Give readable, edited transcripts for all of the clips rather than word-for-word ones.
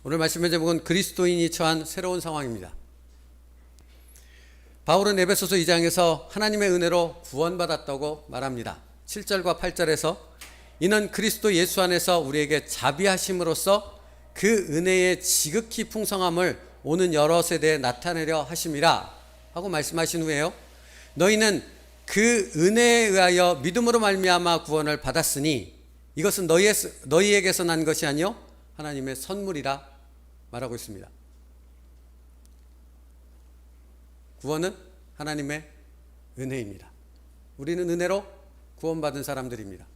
오늘 말씀의 제목은 그리스도인이 처한 새로운 상황입니다. 바울은 에베소서 2장에서 하나님의 은혜로 구원받았다고 말합니다. 7절과 8절에서 이는 그리스도 예수 안에서 우리에게 자비하심으로써 그 은혜의 지극히 풍성함을 오는 여러 세대에 나타내려 하심이라 하고 말씀하신 후에요, 너희는 그 은혜에 의하여 믿음으로 말미암아 구원을 받았으니 이것은 너희에게서 난 것이 아니요 하나님의 선물이라 말하고 있습니다. 구원은 하나님의 은혜입니다. 우리는 은혜로 구원받은 사람들입니다.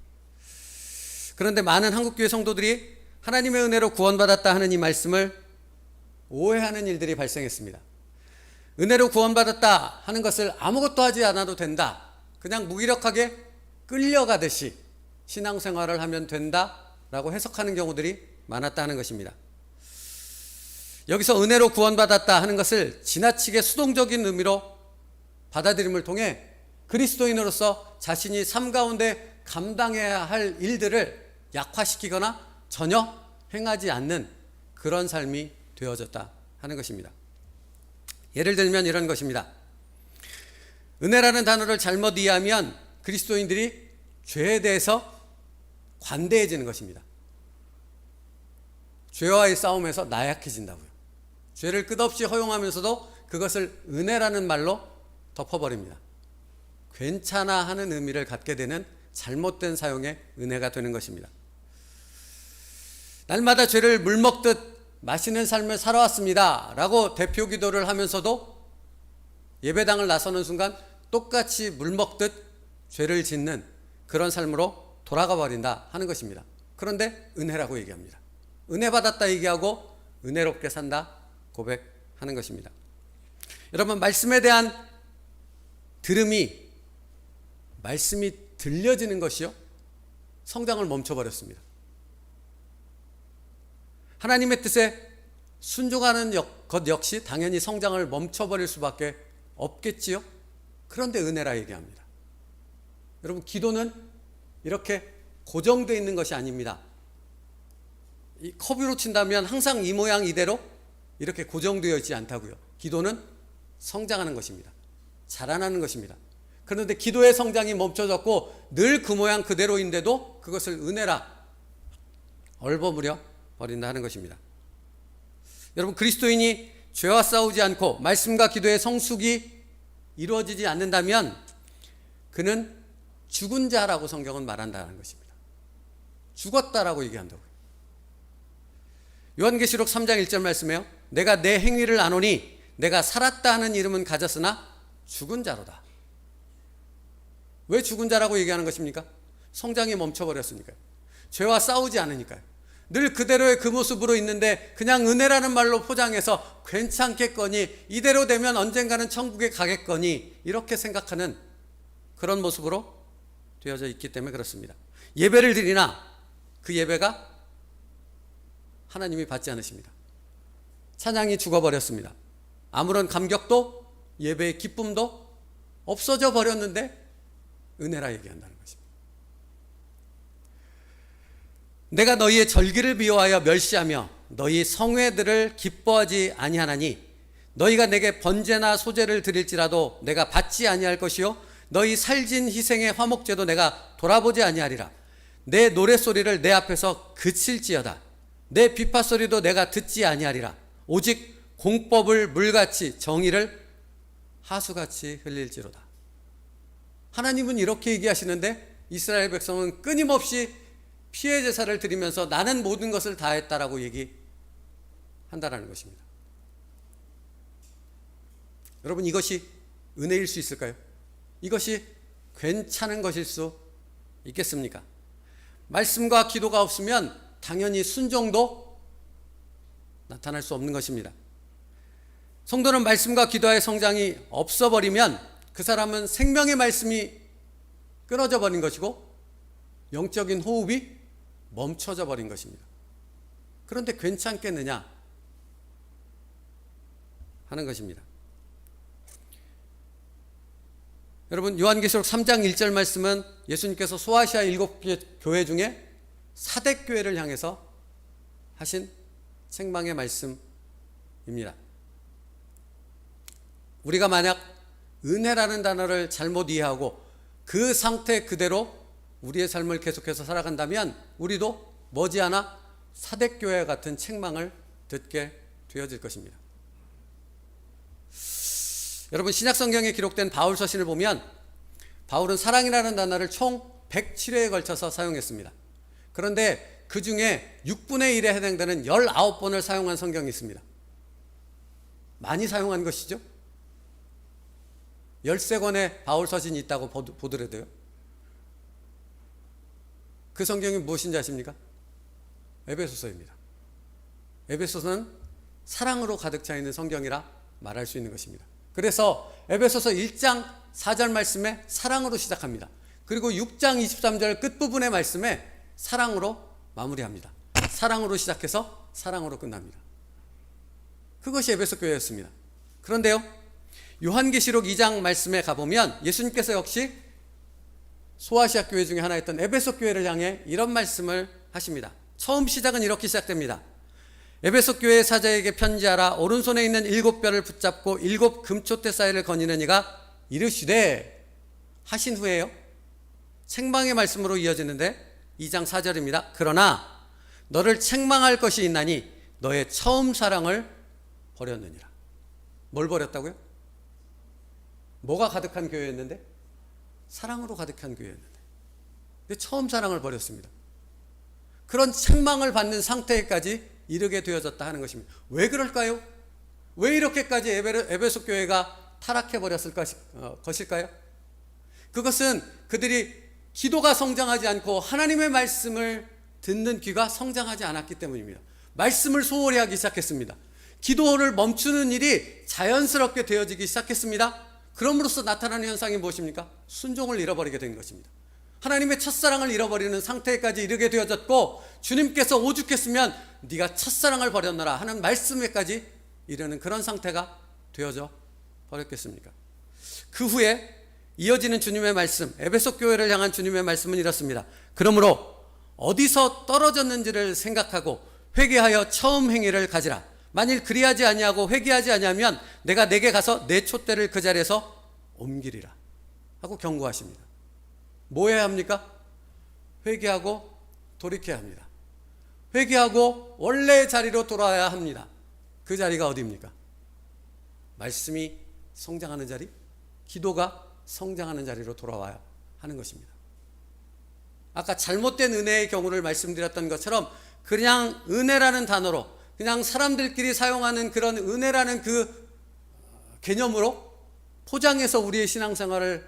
그런데 많은 한국교회 성도들이 하나님의 은혜로 구원받았다 하는 이 말씀을 오해하는 일들이 발생했습니다. 은혜로 구원받았다 하는 것을 아무것도 하지 않아도 된다, 그냥 무기력하게 끌려가듯이 신앙생활을 하면 된다라고 해석하는 경우들이 많았다 하는 것입니다. 여기서 은혜로 구원받았다 하는 것을 지나치게 수동적인 의미로 받아들임을 통해 그리스도인으로서 자신이 삶 가운데 감당해야 할 일들을 약화시키거나 전혀 행하지 않는 그런 삶이 되어졌다 하는 것입니다. 예를 들면 이런 것입니다. 은혜라는 단어를 잘못 이해하면 그리스도인들이 죄에 대해서 관대해지는 것입니다. 죄와의 싸움에서 나약해진다고요. 죄를 끝없이 허용하면서도 그것을 은혜라는 말로 덮어버립니다. 괜찮아 하는 의미를 갖게 되는 잘못된 사용의 은혜가 되는 것입니다. 날마다 죄를 물먹듯 마시는 삶을 살아왔습니다 라고 대표 기도를 하면서도 예배당을 나서는 순간 똑같이 물먹듯 죄를 짓는 그런 삶으로 돌아가 버린다 하는 것입니다. 그런데 은혜라고 얘기합니다. 은혜 받았다 얘기하고 은혜롭게 산다 고백하는 것입니다. 여러분, 말씀에 대한 들음이, 말씀이 들려지는 것이요 성장을 멈춰버렸습니다. 하나님의 뜻에 순종하는 것 역시 당연히 성장을 멈춰버릴 수밖에 없겠지요. 그런데 은혜라 얘기합니다. 여러분, 기도는 이렇게 고정되어 있는 것이 아닙니다. 이 커브로 친다면 항상 이 모양 이대로 이렇게 고정되어 있지 않다고요. 기도는 성장하는 것입니다. 자라나는 것입니다. 그런데 기도의 성장이 멈춰졌고 늘 그 모양 그대로인데도 그것을 은혜라 얼버무려 버린다 하는 것입니다. 여러분, 그리스도인이 죄와 싸우지 않고 말씀과 기도의 성숙이 이루어지지 않는다면 그는 죽은 자라고 성경은 말한다는 것입니다. 죽었다라고 얘기한다고요. 요한계시록 3장 1절 말씀에요, 내가 내 행위를 아노니 내가 살았다 하는 이름은 가졌으나 죽은 자로다. 왜 죽은 자라고 얘기하는 것입니까? 성장이 멈춰버렸으니까요. 죄와 싸우지 않으니까요. 늘 그대로의 그 모습으로 있는데 그냥 은혜라는 말로 포장해서 괜찮겠거니, 이대로 되면 언젠가는 천국에 가겠거니, 이렇게 생각하는 그런 모습으로 되어져 있기 때문에 그렇습니다. 예배를 드리나 그 예배가 하나님이 받지 않으십니다. 찬양이 죽어버렸습니다. 아무런 감격도 예배의 기쁨도 없어져 버렸는데 은혜라 얘기한다는 것입니다. 내가 너희의 절기를 미워하여 멸시하며 너희 성회들을 기뻐하지 아니하나니 너희가 내게 번제나 소제를 드릴지라도 내가 받지 아니할 것이요 너희 살진 희생의 화목제도 내가 돌아보지 아니하리라. 내 노랫소리를 내 앞에서 그칠지어다. 내 비파소리도 내가 듣지 아니하리라. 오직 공법을 물같이 정의를 하수같이 흘릴지로다. 하나님은 이렇게 얘기하시는데 이스라엘 백성은 끊임없이 피해 제사를 드리면서 나는 모든 것을 다 했다라고 얘기한다라는 것입니다. 여러분, 이것이 은혜일 수 있을까요? 이것이 괜찮은 것일 수 있겠습니까? 말씀과 기도가 없으면 당연히 순종도 나타날 수 없는 것입니다. 성도는 말씀과 기도의 성장이 없어버리면 그 사람은 생명의 말씀이 끊어져 버린 것이고 영적인 호흡이 멈춰져 버린 것입니다. 그런데 괜찮겠느냐 하는 것입니다. 여러분, 요한계시록 3장 1절 말씀은 예수님께서 소아시아 7개 교회 중에 사대교회를 향해서 하신 책망의 말씀입니다. 우리가 만약 은혜라는 단어를 잘못 이해하고 그 상태 그대로 우리의 삶을 계속해서 살아간다면 우리도 머지않아 사대교회 같은 책망을 듣게 되어질 것입니다. 여러분, 신약성경에 기록된 바울 서신을 보면 바울은 사랑이라는 단어를 총 107회에 걸쳐서 사용했습니다. 그런데 그 중에 6분의 1에 해당되는 19번을 사용한 성경이 있습니다. 많이 사용한 것이죠. 13권의 바울 서신이 있다고 보더라도요. 그 성경이 무엇인지 아십니까? 에베소서입니다. 에베소서는 사랑으로 가득 차 있는 성경이라 말할 수 있는 것입니다. 그래서 에베소서 1장 4절 말씀에 사랑으로 시작합니다. 그리고 6장 23절 끝부분의 말씀에 사랑으로 마무리합니다. 사랑으로 시작해서 사랑으로 끝납니다. 그것이 에베소 교회였습니다. 그런데요, 요한계시록 2장 말씀에 가보면 예수님께서 역시 소아시아 교회 중에 하나였던 에베소 교회를 향해 이런 말씀을 하십니다. 처음 시작은 이렇게 시작됩니다. 에베소 교회 사자에게 편지하라. 오른손에 있는 7뼈를 붙잡고 7 금초대 사이를 거니는 이가 이르시되, 하신 후에요, 책망의 말씀으로 이어지는데 2장 4절입니다. 그러나 너를 책망할 것이 있나니 너의 처음 사랑을 버렸느니라. 뭘 버렸다고요? 뭐가 가득한 교회였는데? 사랑으로 가득한 교회였는데, 근데 처음 사랑을 버렸습니다. 그런 책망을 받는 상태에까지 이르게 되어졌다 하는 것입니다. 왜 그럴까요? 왜 이렇게까지 에베소 교회가 타락해버렸을 것일까요? 그것은 그들이 기도가 성장하지 않고 하나님의 말씀을 듣는 귀가 성장하지 않았기 때문입니다. 말씀을 소홀히 하기 시작했습니다. 기도를 멈추는 일이 자연스럽게 되어지기 시작했습니다. 그럼으로써 나타나는 현상이 무엇입니까? 순종을 잃어버리게 된 것입니다. 하나님의 첫사랑을 잃어버리는 상태까지 이르게 되어졌고, 주님께서 오죽했으면 네가 첫사랑을 버렸노라 하는 말씀에까지 이르는 그런 상태가 되어져 버렸겠습니까? 그 후에 이어지는 주님의 말씀, 에베소 교회를 향한 주님의 말씀은 이렇습니다. 그러므로 어디서 떨어졌는지를 생각하고 회개하여 처음 행위를 가지라. 만일 그리하지 아니하고 회개하지 아니하면 내가 내게 가서 내 촛대를 그 자리에서 옮기리라 하고 경고하십니다. 뭐 해야 합니까? 회개하고 돌이켜야 합니다. 회개하고 원래의 자리로 돌아와야 합니다. 그 자리가 어디입니까? 말씀이 성장하는 자리, 기도가 성장하는 자리로 돌아와야 하는 것입니다. 아까 잘못된 은혜의 경우를 말씀드렸던 것처럼 그냥 은혜라는 단어로, 그냥 사람들끼리 사용하는 그런 은혜라는 그 개념으로 포장해서 우리의 신앙생활을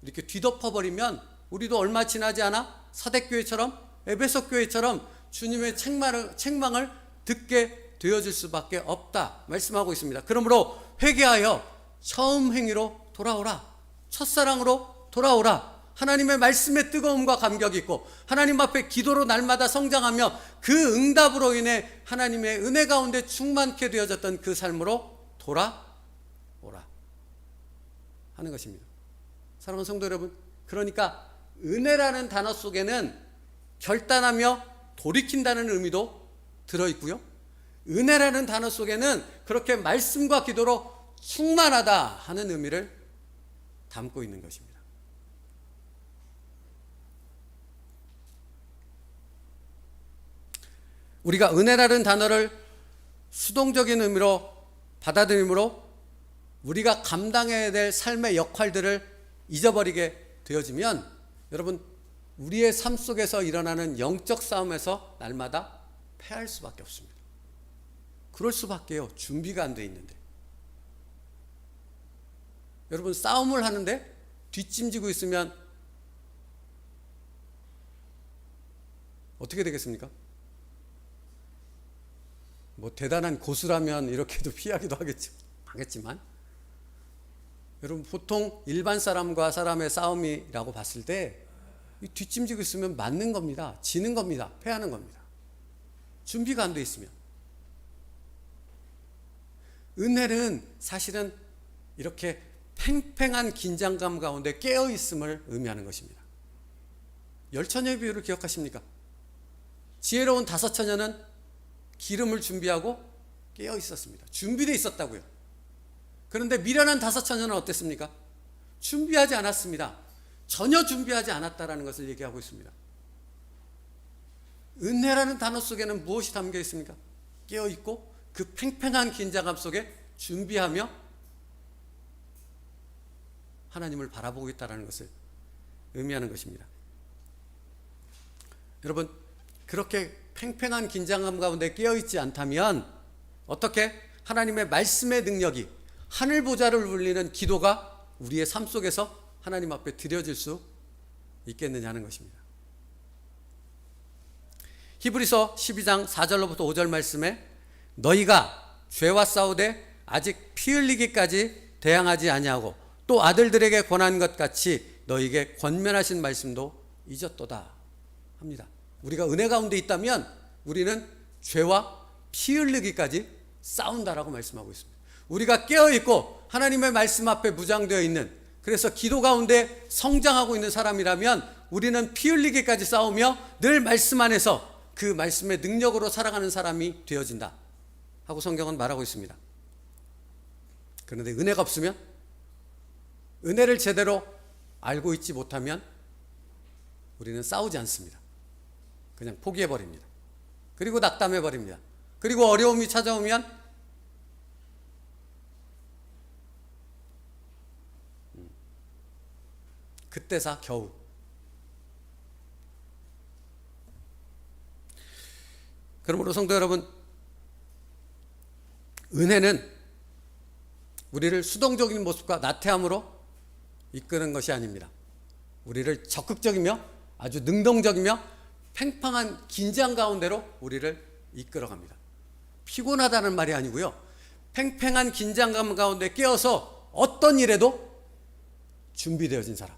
이렇게 뒤덮어버리면 우리도 얼마 지나지 않아 사대교회처럼, 에베소 교회처럼 주님의 책망을 듣게 되어질 수밖에 없다 말씀하고 있습니다. 그러므로 회개하여 처음 행위로 돌아오라. 첫사랑으로 돌아오라. 하나님의 말씀의 뜨거움과 감격이 있고 하나님 앞에 기도로 날마다 성장하며 그 응답으로 인해 하나님의 은혜 가운데 충만케 되어졌던 그 삶으로 돌아오라 하는 것입니다. 사랑하는 성도 여러분, 그러니까 은혜라는 단어 속에는 결단하며 돌이킨다는 의미도 들어있고요, 은혜라는 단어 속에는 그렇게 말씀과 기도로 충만하다 하는 의미를 담고 있는 것입니다. 우리가 은혜라는 단어를 수동적인 의미로 받아들임으로 우리가 감당해야 될 삶의 역할들을 잊어버리게 되어지면 여러분, 우리의 삶 속에서 일어나는 영적 싸움에서 날마다 패할 수밖에 없습니다. 그럴 수밖에요. 준비가 안 돼 있는데. 여러분, 싸움을 하는데 뒷짐지고 있으면 어떻게 되겠습니까? 뭐 대단한 고수라면 이렇게도 피하기도 하겠지만 여러분, 보통 일반 사람과 사람의 싸움이라고 봤을 때 뒷짐지고 있으면 맞는 겁니다. 지는 겁니다. 패하는 겁니다. 준비가 안 돼 있으면. 은혜는 사실은 이렇게 팽팽한 긴장감 가운데 깨어있음을 의미하는 것입니다. 열처녀의 비유를 기억하십니까? 지혜로운 5처녀는 기름을 준비하고 깨어 있었습니다. 준비되어 있었다고요. 그런데 미련한 다섯 처녀는 어땠습니까? 준비하지 않았습니다. 전혀 준비하지 않았다라는 것을 얘기하고 있습니다. 은혜라는 단어 속에는 무엇이 담겨 있습니까? 깨어 있고 그 팽팽한 긴장감 속에 준비하며 하나님을 바라보고 있다는 것을 의미하는 것입니다. 여러분, 그렇게 팽팽한 긴장감 가운데 깨어있지 않다면 어떻게 하나님의 말씀의 능력이 하늘 보좌를 울리는 기도가 우리의 삶 속에서 하나님 앞에 드려질 수 있겠느냐 하는 것입니다. 히브리서 12장 4절로부터 5절 말씀에 너희가 죄와 싸우되 아직 피 흘리기까지 대항하지 아니하고 또 아들들에게 권한 것 같이 너희에게 권면하신 말씀도 잊었도다 합니다. 우리가 은혜 가운데 있다면 우리는 죄와 피 흘리기까지 싸운다라고 말씀하고 있습니다. 우리가 깨어있고 하나님의 말씀 앞에 무장되어 있는, 그래서 기도 가운데 성장하고 있는 사람이라면 우리는 피 흘리기까지 싸우며 늘 말씀 안에서 그 말씀의 능력으로 살아가는 사람이 되어진다 하고 성경은 말하고 있습니다. 그런데 은혜가 없으면, 은혜를 제대로 알고 있지 못하면 우리는 싸우지 않습니다. 그냥 포기해버립니다. 그리고 낙담해버립니다. 그리고 어려움이 찾아오면 그때사 겨우. 그러므로 성도 여러분, 은혜는 우리를 수동적인 모습과 나태함으로 이끄는 것이 아닙니다. 우리를 적극적이며 아주 능동적이며 팽팽한 긴장 가운데로 우리를 이끌어갑니다. 피곤하다는 말이 아니고요, 팽팽한 긴장감 가운데 깨어서 어떤 일에도 준비되어진 사람,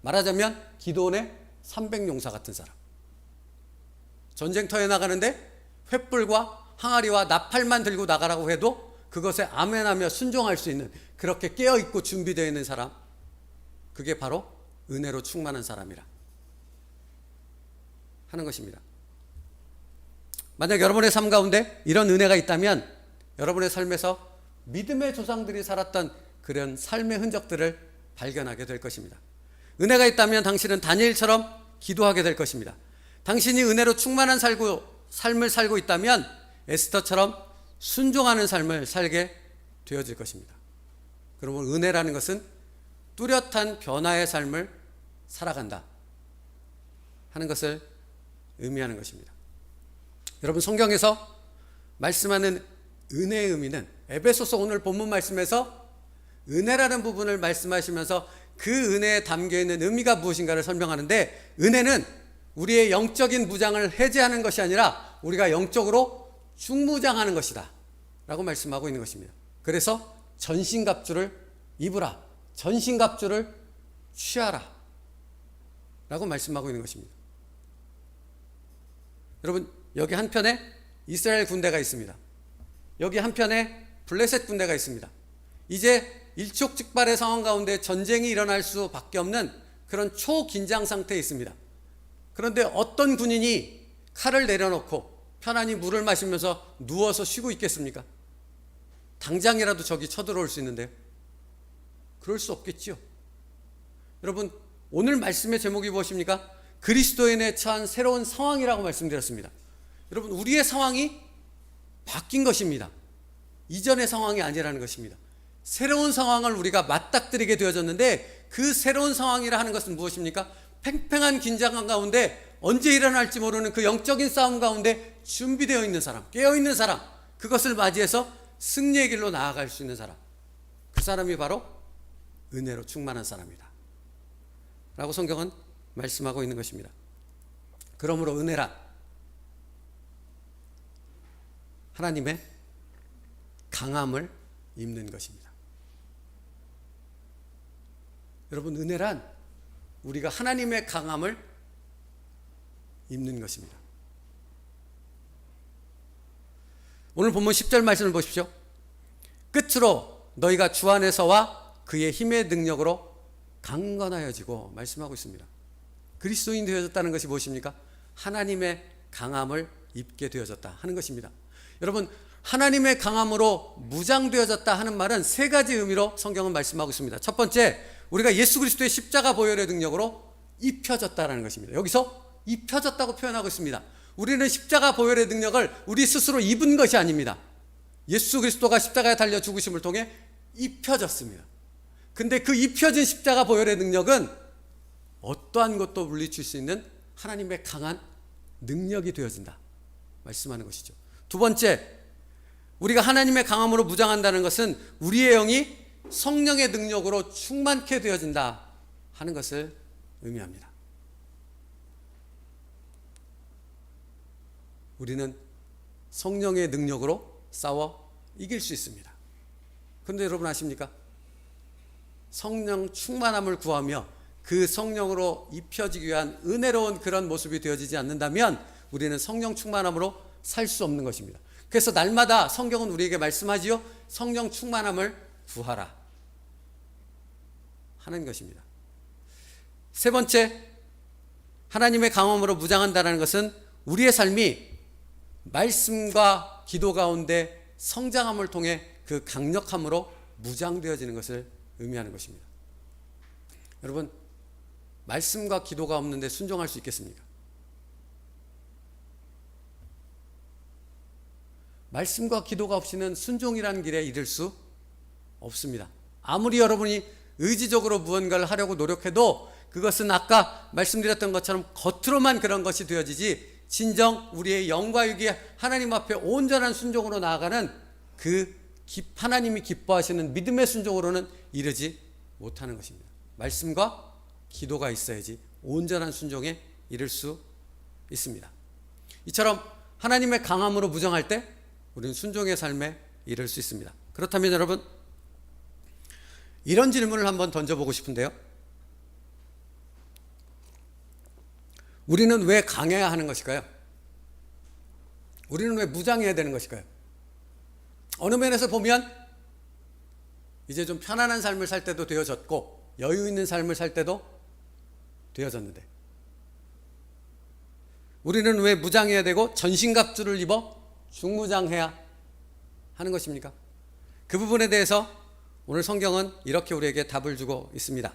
말하자면 기도원의 300용사 같은 사람. 전쟁터에 나가는데 횃불과 항아리와 나팔만 들고 나가라고 해도 그것에 아멘하며 순종할 수 있는, 그렇게 깨어있고 준비되어 있는 사람, 그게 바로 은혜로 충만한 사람이라 하는 것입니다. 만약 여러분의 삶 가운데 이런 은혜가 있다면 여러분의 삶에서 믿음의 조상들이 살았던 그런 삶의 흔적들을 발견하게 될 것입니다. 은혜가 있다면 당신은 다니엘처럼 기도하게 될 것입니다. 당신이 은혜로 충만한 삶을 살고 있다면 에스더처럼 순종하는 삶을 살게 되어질 것입니다. 그러면 은혜라는 것은 뚜렷한 변화의 삶을 살아간다 하는 것을 의미하는 것입니다. 여러분, 성경에서 말씀하는 은혜의 의미는, 에베소서 오늘 본문 말씀에서 은혜라는 부분을 말씀하시면서 그 은혜에 담겨있는 의미가 무엇인가를 설명하는데, 은혜는 우리의 영적인 무장을 해제하는 것이 아니라 우리가 영적으로 중무장하는 것이다 라고 말씀하고 있는 것입니다. 그래서 전신갑주를 입으라, 전신갑주를 취하라 라고 말씀하고 있는 것입니다. 여러분, 여기 한편에 이스라엘 군대가 있습니다. 여기 한편에 블레셋 군대가 있습니다. 이제 일촉즉발의 상황 가운데 전쟁이 일어날 수밖에 없는 그런 초긴장 상태에 있습니다. 그런데 어떤 군인이 칼을 내려놓고 편안히 물을 마시면서 누워서 쉬고 있겠습니까? 당장이라도 적이 쳐들어올 수 있는데요. 그럴 수 없겠지요. 여러분, 오늘 말씀의 제목이 무엇입니까? 그리스도인에 처한 새로운 상황이라고 말씀드렸습니다. 여러분, 우리의 상황이 바뀐 것입니다. 이전의 상황이 아니라는 것입니다. 새로운 상황을 우리가 맞닥뜨리게 되어졌는데, 그 새로운 상황이라 하는 것은 무엇입니까? 팽팽한 긴장감 가운데 언제 일어날지 모르는 그 영적인 싸움 가운데 준비되어 있는 사람, 깨어있는 사람, 그것을 맞이해서 승리의 길로 나아갈 수 있는 사람, 그 사람이 바로 은혜로 충만한 사람이다 라고 성경은 말씀하고 있는 것입니다. 그러므로 은혜란 하나님의 강함을 입는 것입니다. 여러분, 은혜란 우리가 하나님의 강함을 입는 것입니다. 오늘 본문 10절 말씀을 보십시오. 끝으로 너희가 주 안에서와 그의 힘의 능력으로 강건하여지고 말씀하고 있습니다. 그리스도인 되어졌다는 것이 무엇입니까? 하나님의 강함을 입게 되어졌다 하는 것입니다. 여러분, 하나님의 강함으로 무장되어졌다 하는 말은 세 가지 의미로 성경은 말씀하고 있습니다. 첫 번째, 우리가 예수 그리스도의 십자가 보혈의 능력으로 입혀졌다라는 것입니다. 여기서 입혀졌다고 표현하고 있습니다. 우리는 십자가 보혈의 능력을 우리 스스로 입은 것이 아닙니다. 예수 그리스도가 십자가에 달려 죽으심을 통해 입혀졌습니다. 근데 그 입혀진 십자가 보혈의 능력은 어떠한 것도 물리칠 수 있는 하나님의 강한 능력이 되어진다 말씀하는 것이죠. 두 번째, 우리가 하나님의 강함으로 무장한다는 것은 우리의 영이 성령의 능력으로 충만케 되어진다 하는 것을 의미합니다. 우리는 성령의 능력으로 싸워 이길 수 있습니다. 그런데 여러분 아십니까? 성령 충만함을 구하며 그 성령으로 입혀지기 위한 은혜로운 그런 모습이 되어지지 않는다면 우리는 성령 충만함으로 살 수 없는 것입니다. 그래서 날마다 성경은 우리에게 말씀하지요. 성령 충만함을 구하라 하는 것입니다. 세 번째, 하나님의 강함으로 무장한다는 것은 우리의 삶이 말씀과 기도 가운데 성장함을 통해 그 강력함으로 무장되어지는 것을 의미하는 것입니다. 여러분, 말씀과 기도가 없는데 순종할 수 있겠습니까? 말씀과 기도가 없이는 순종이라는 길에 이를 수 없습니다. 아무리 여러분이 의지적으로 무언가를 하려고 노력해도 그것은 아까 말씀드렸던 것처럼 겉으로만 그런 것이 되어지지 진정 우리의 영과 육이 하나님 앞에 온전한 순종으로 나아가는 그 하나님이 기뻐하시는 믿음의 순종으로는 이르지 못하는 것입니다. 말씀과 기도가 있어야지 온전한 순종에 이를 수 있습니다. 이처럼 하나님의 강함으로 무장할 때 우리는 순종의 삶에 이를 수 있습니다. 그렇다면 여러분, 이런 질문을 한번 던져보고 싶은데요. 우리는 왜 강해야 하는 것일까요? 우리는 왜 무장해야 되는 것일까요? 어느 면에서 보면 이제 좀 편안한 삶을 살 때도 되어졌고 여유 있는 삶을 살 때도 되어졌는데 우리는 왜 무장해야 되고 전신갑주를 입어 중무장해야 하는 것입니까? 그 부분에 대해서 오늘 성경은 이렇게 우리에게 답을 주고 있습니다.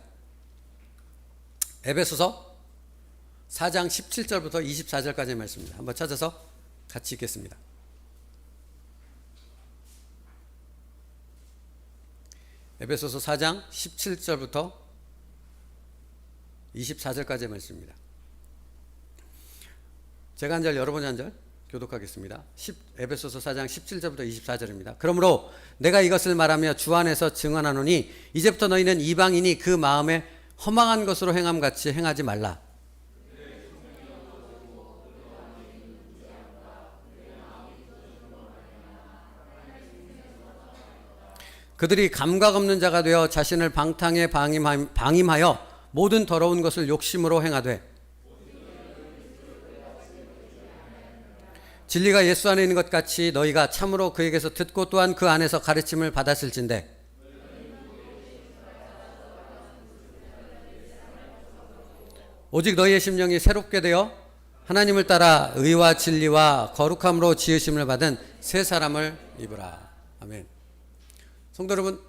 에베소서 4장 17절부터 24절까지의 말씀입니다. 한번 찾아서 같이 읽겠습니다. 에베소서 4장 17절부터 24절까지의 말씀입니다. 제가 한 절, 여러분이 한 절 교독하겠습니다. 에베소서 4장 17절부터 24절입니다. 그러므로 내가 이것을 말하며 주 안에서 증언하노니 이제부터 너희는 이방인이 그 마음에 허망한 것으로 행함같이 행하지 말라. 그들이 감각 없는 자가 되어 자신을 방탕에 방임하여 모든 더러운 것을 욕심으로 행하되 진리가 예수 안에 있는 것 같이 너희가 참으로 그에게서 듣고 또한 그 안에서 가르침을 받았을진대 오직 너희의 심령이 새롭게 되어 하나님을 따라 의와 진리와 거룩함으로 지으심을 받은 새 사람을 입으라. 아멘. 성도 여러분,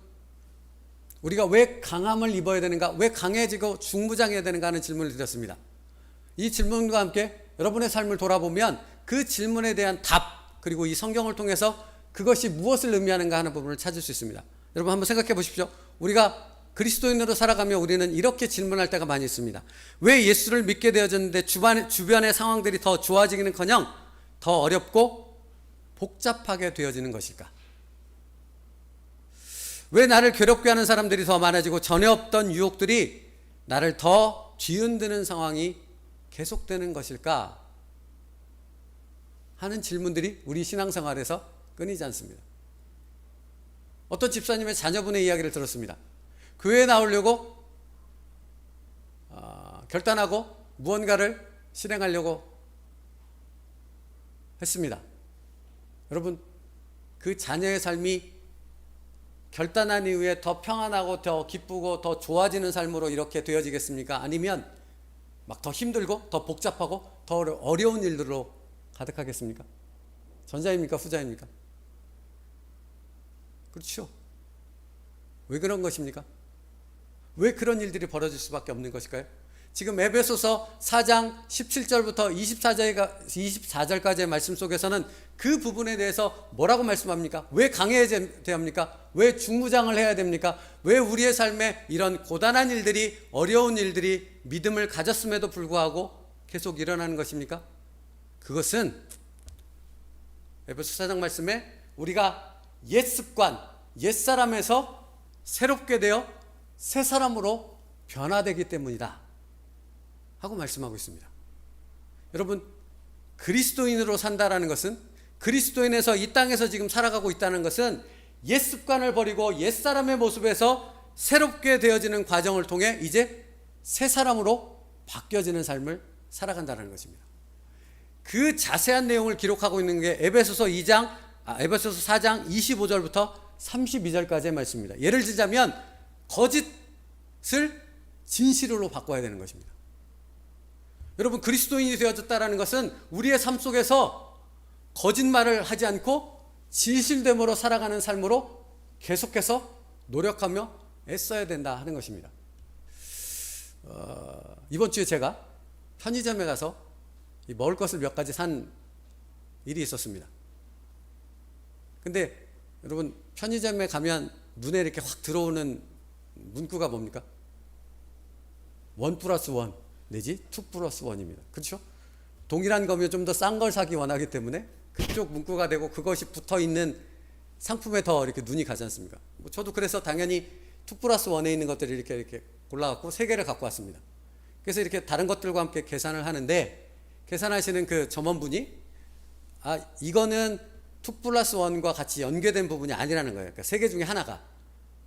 우리가 왜 강함을 입어야 되는가, 왜 강해지고 중무장해야 되는가 하는 질문을 드렸습니다. 이 질문과 함께 여러분의 삶을 돌아보면 그 질문에 대한 답, 그리고 이 성경을 통해서 그것이 무엇을 의미하는가 하는 부분을 찾을 수 있습니다. 여러분 한번 생각해 보십시오. 우리가 그리스도인으로 살아가며 우리는 이렇게 질문할 때가 많이 있습니다. 왜 예수를 믿게 되어졌는데 주변의 상황들이 더 좋아지기는커녕 더 어렵고 복잡하게 되어지는 것일까? 왜 나를 괴롭게 하는 사람들이 더 많아지고 전에 없던 유혹들이 나를 더 뒤흔드는 상황이 계속되는 것일까? 하는 질문들이 우리 신앙생활에서 끊이지 않습니다. 어떤 집사님의 자녀분의 이야기를 들었습니다. 교회에 나오려고 결단하고 무언가를 실행하려고 했습니다. 여러분, 그 자녀의 삶이 결단한 이후에 더 평안하고 더 기쁘고 더 좋아지는 삶으로 이렇게 되어지겠습니까? 아니면 막 더 힘들고 더 복잡하고 더 어려운 일들로 가득하겠습니까? 전자입니까? 후자입니까? 그렇죠. 왜 그런 것입니까? 왜 그런 일들이 벌어질 수밖에 없는 것일까요? 지금 에베소서 4장 17절부터 24절까지의 말씀 속에서는 그 부분에 대해서 뭐라고 말씀합니까? 왜 강해야 됩니까? 왜 중무장을 해야 됩니까? 왜 우리의 삶에 이런 고단한 일들이, 어려운 일들이 믿음을 가졌음에도 불구하고 계속 일어나는 것입니까? 그것은 에베소 4장 말씀에 우리가 옛 습관, 옛 사람에서 새롭게 되어 새 사람으로 변화되기 때문이다 하고 말씀하고 있습니다. 여러분, 그리스도인으로 산다라는 것은, 그리스도인에서 이 땅에서 지금 살아가고 있다는 것은 옛 습관을 버리고 옛 사람의 모습에서 새롭게 되어지는 과정을 통해 이제 새 사람으로 바뀌어지는 삶을 살아간다는 것입니다. 그 자세한 내용을 기록하고 있는 게 에베소서 4장 25절부터 32절까지의 말씀입니다. 예를 들자면 거짓을 진실로 바꿔야 되는 것입니다. 여러분, 그리스도인이 되어졌다는 것은 우리의 삶 속에서 거짓말을 하지 않고 진실됨으로 살아가는 삶으로 계속해서 노력하며 애써야 된다 하는 것입니다. 이번 주에 제가 편의점에 가서 먹을 것을 몇 가지 산 일이 있었습니다. 근데 여러분, 편의점에 가면 눈에 이렇게 확 들어오는 문구가 뭡니까? 1+1 내지 2+1입니다. 그렇죠? 동일한 거면 좀 더 싼 걸 사기 원하기 때문에 그쪽 문구가 되고 그것이 붙어 있는 상품에 더 이렇게 눈이 가지 않습니까? 저도 그래서 당연히 2+1에 있는 것들을 이렇게 골라갖고 3개를 갖고 왔습니다. 그래서 이렇게 다른 것들과 함께 계산을 하는데, 계산하시는 그 점원분이 이거는 2+1과 같이 연계된 부분이 아니라는 거예요. 그러니까 3개 중에 하나가.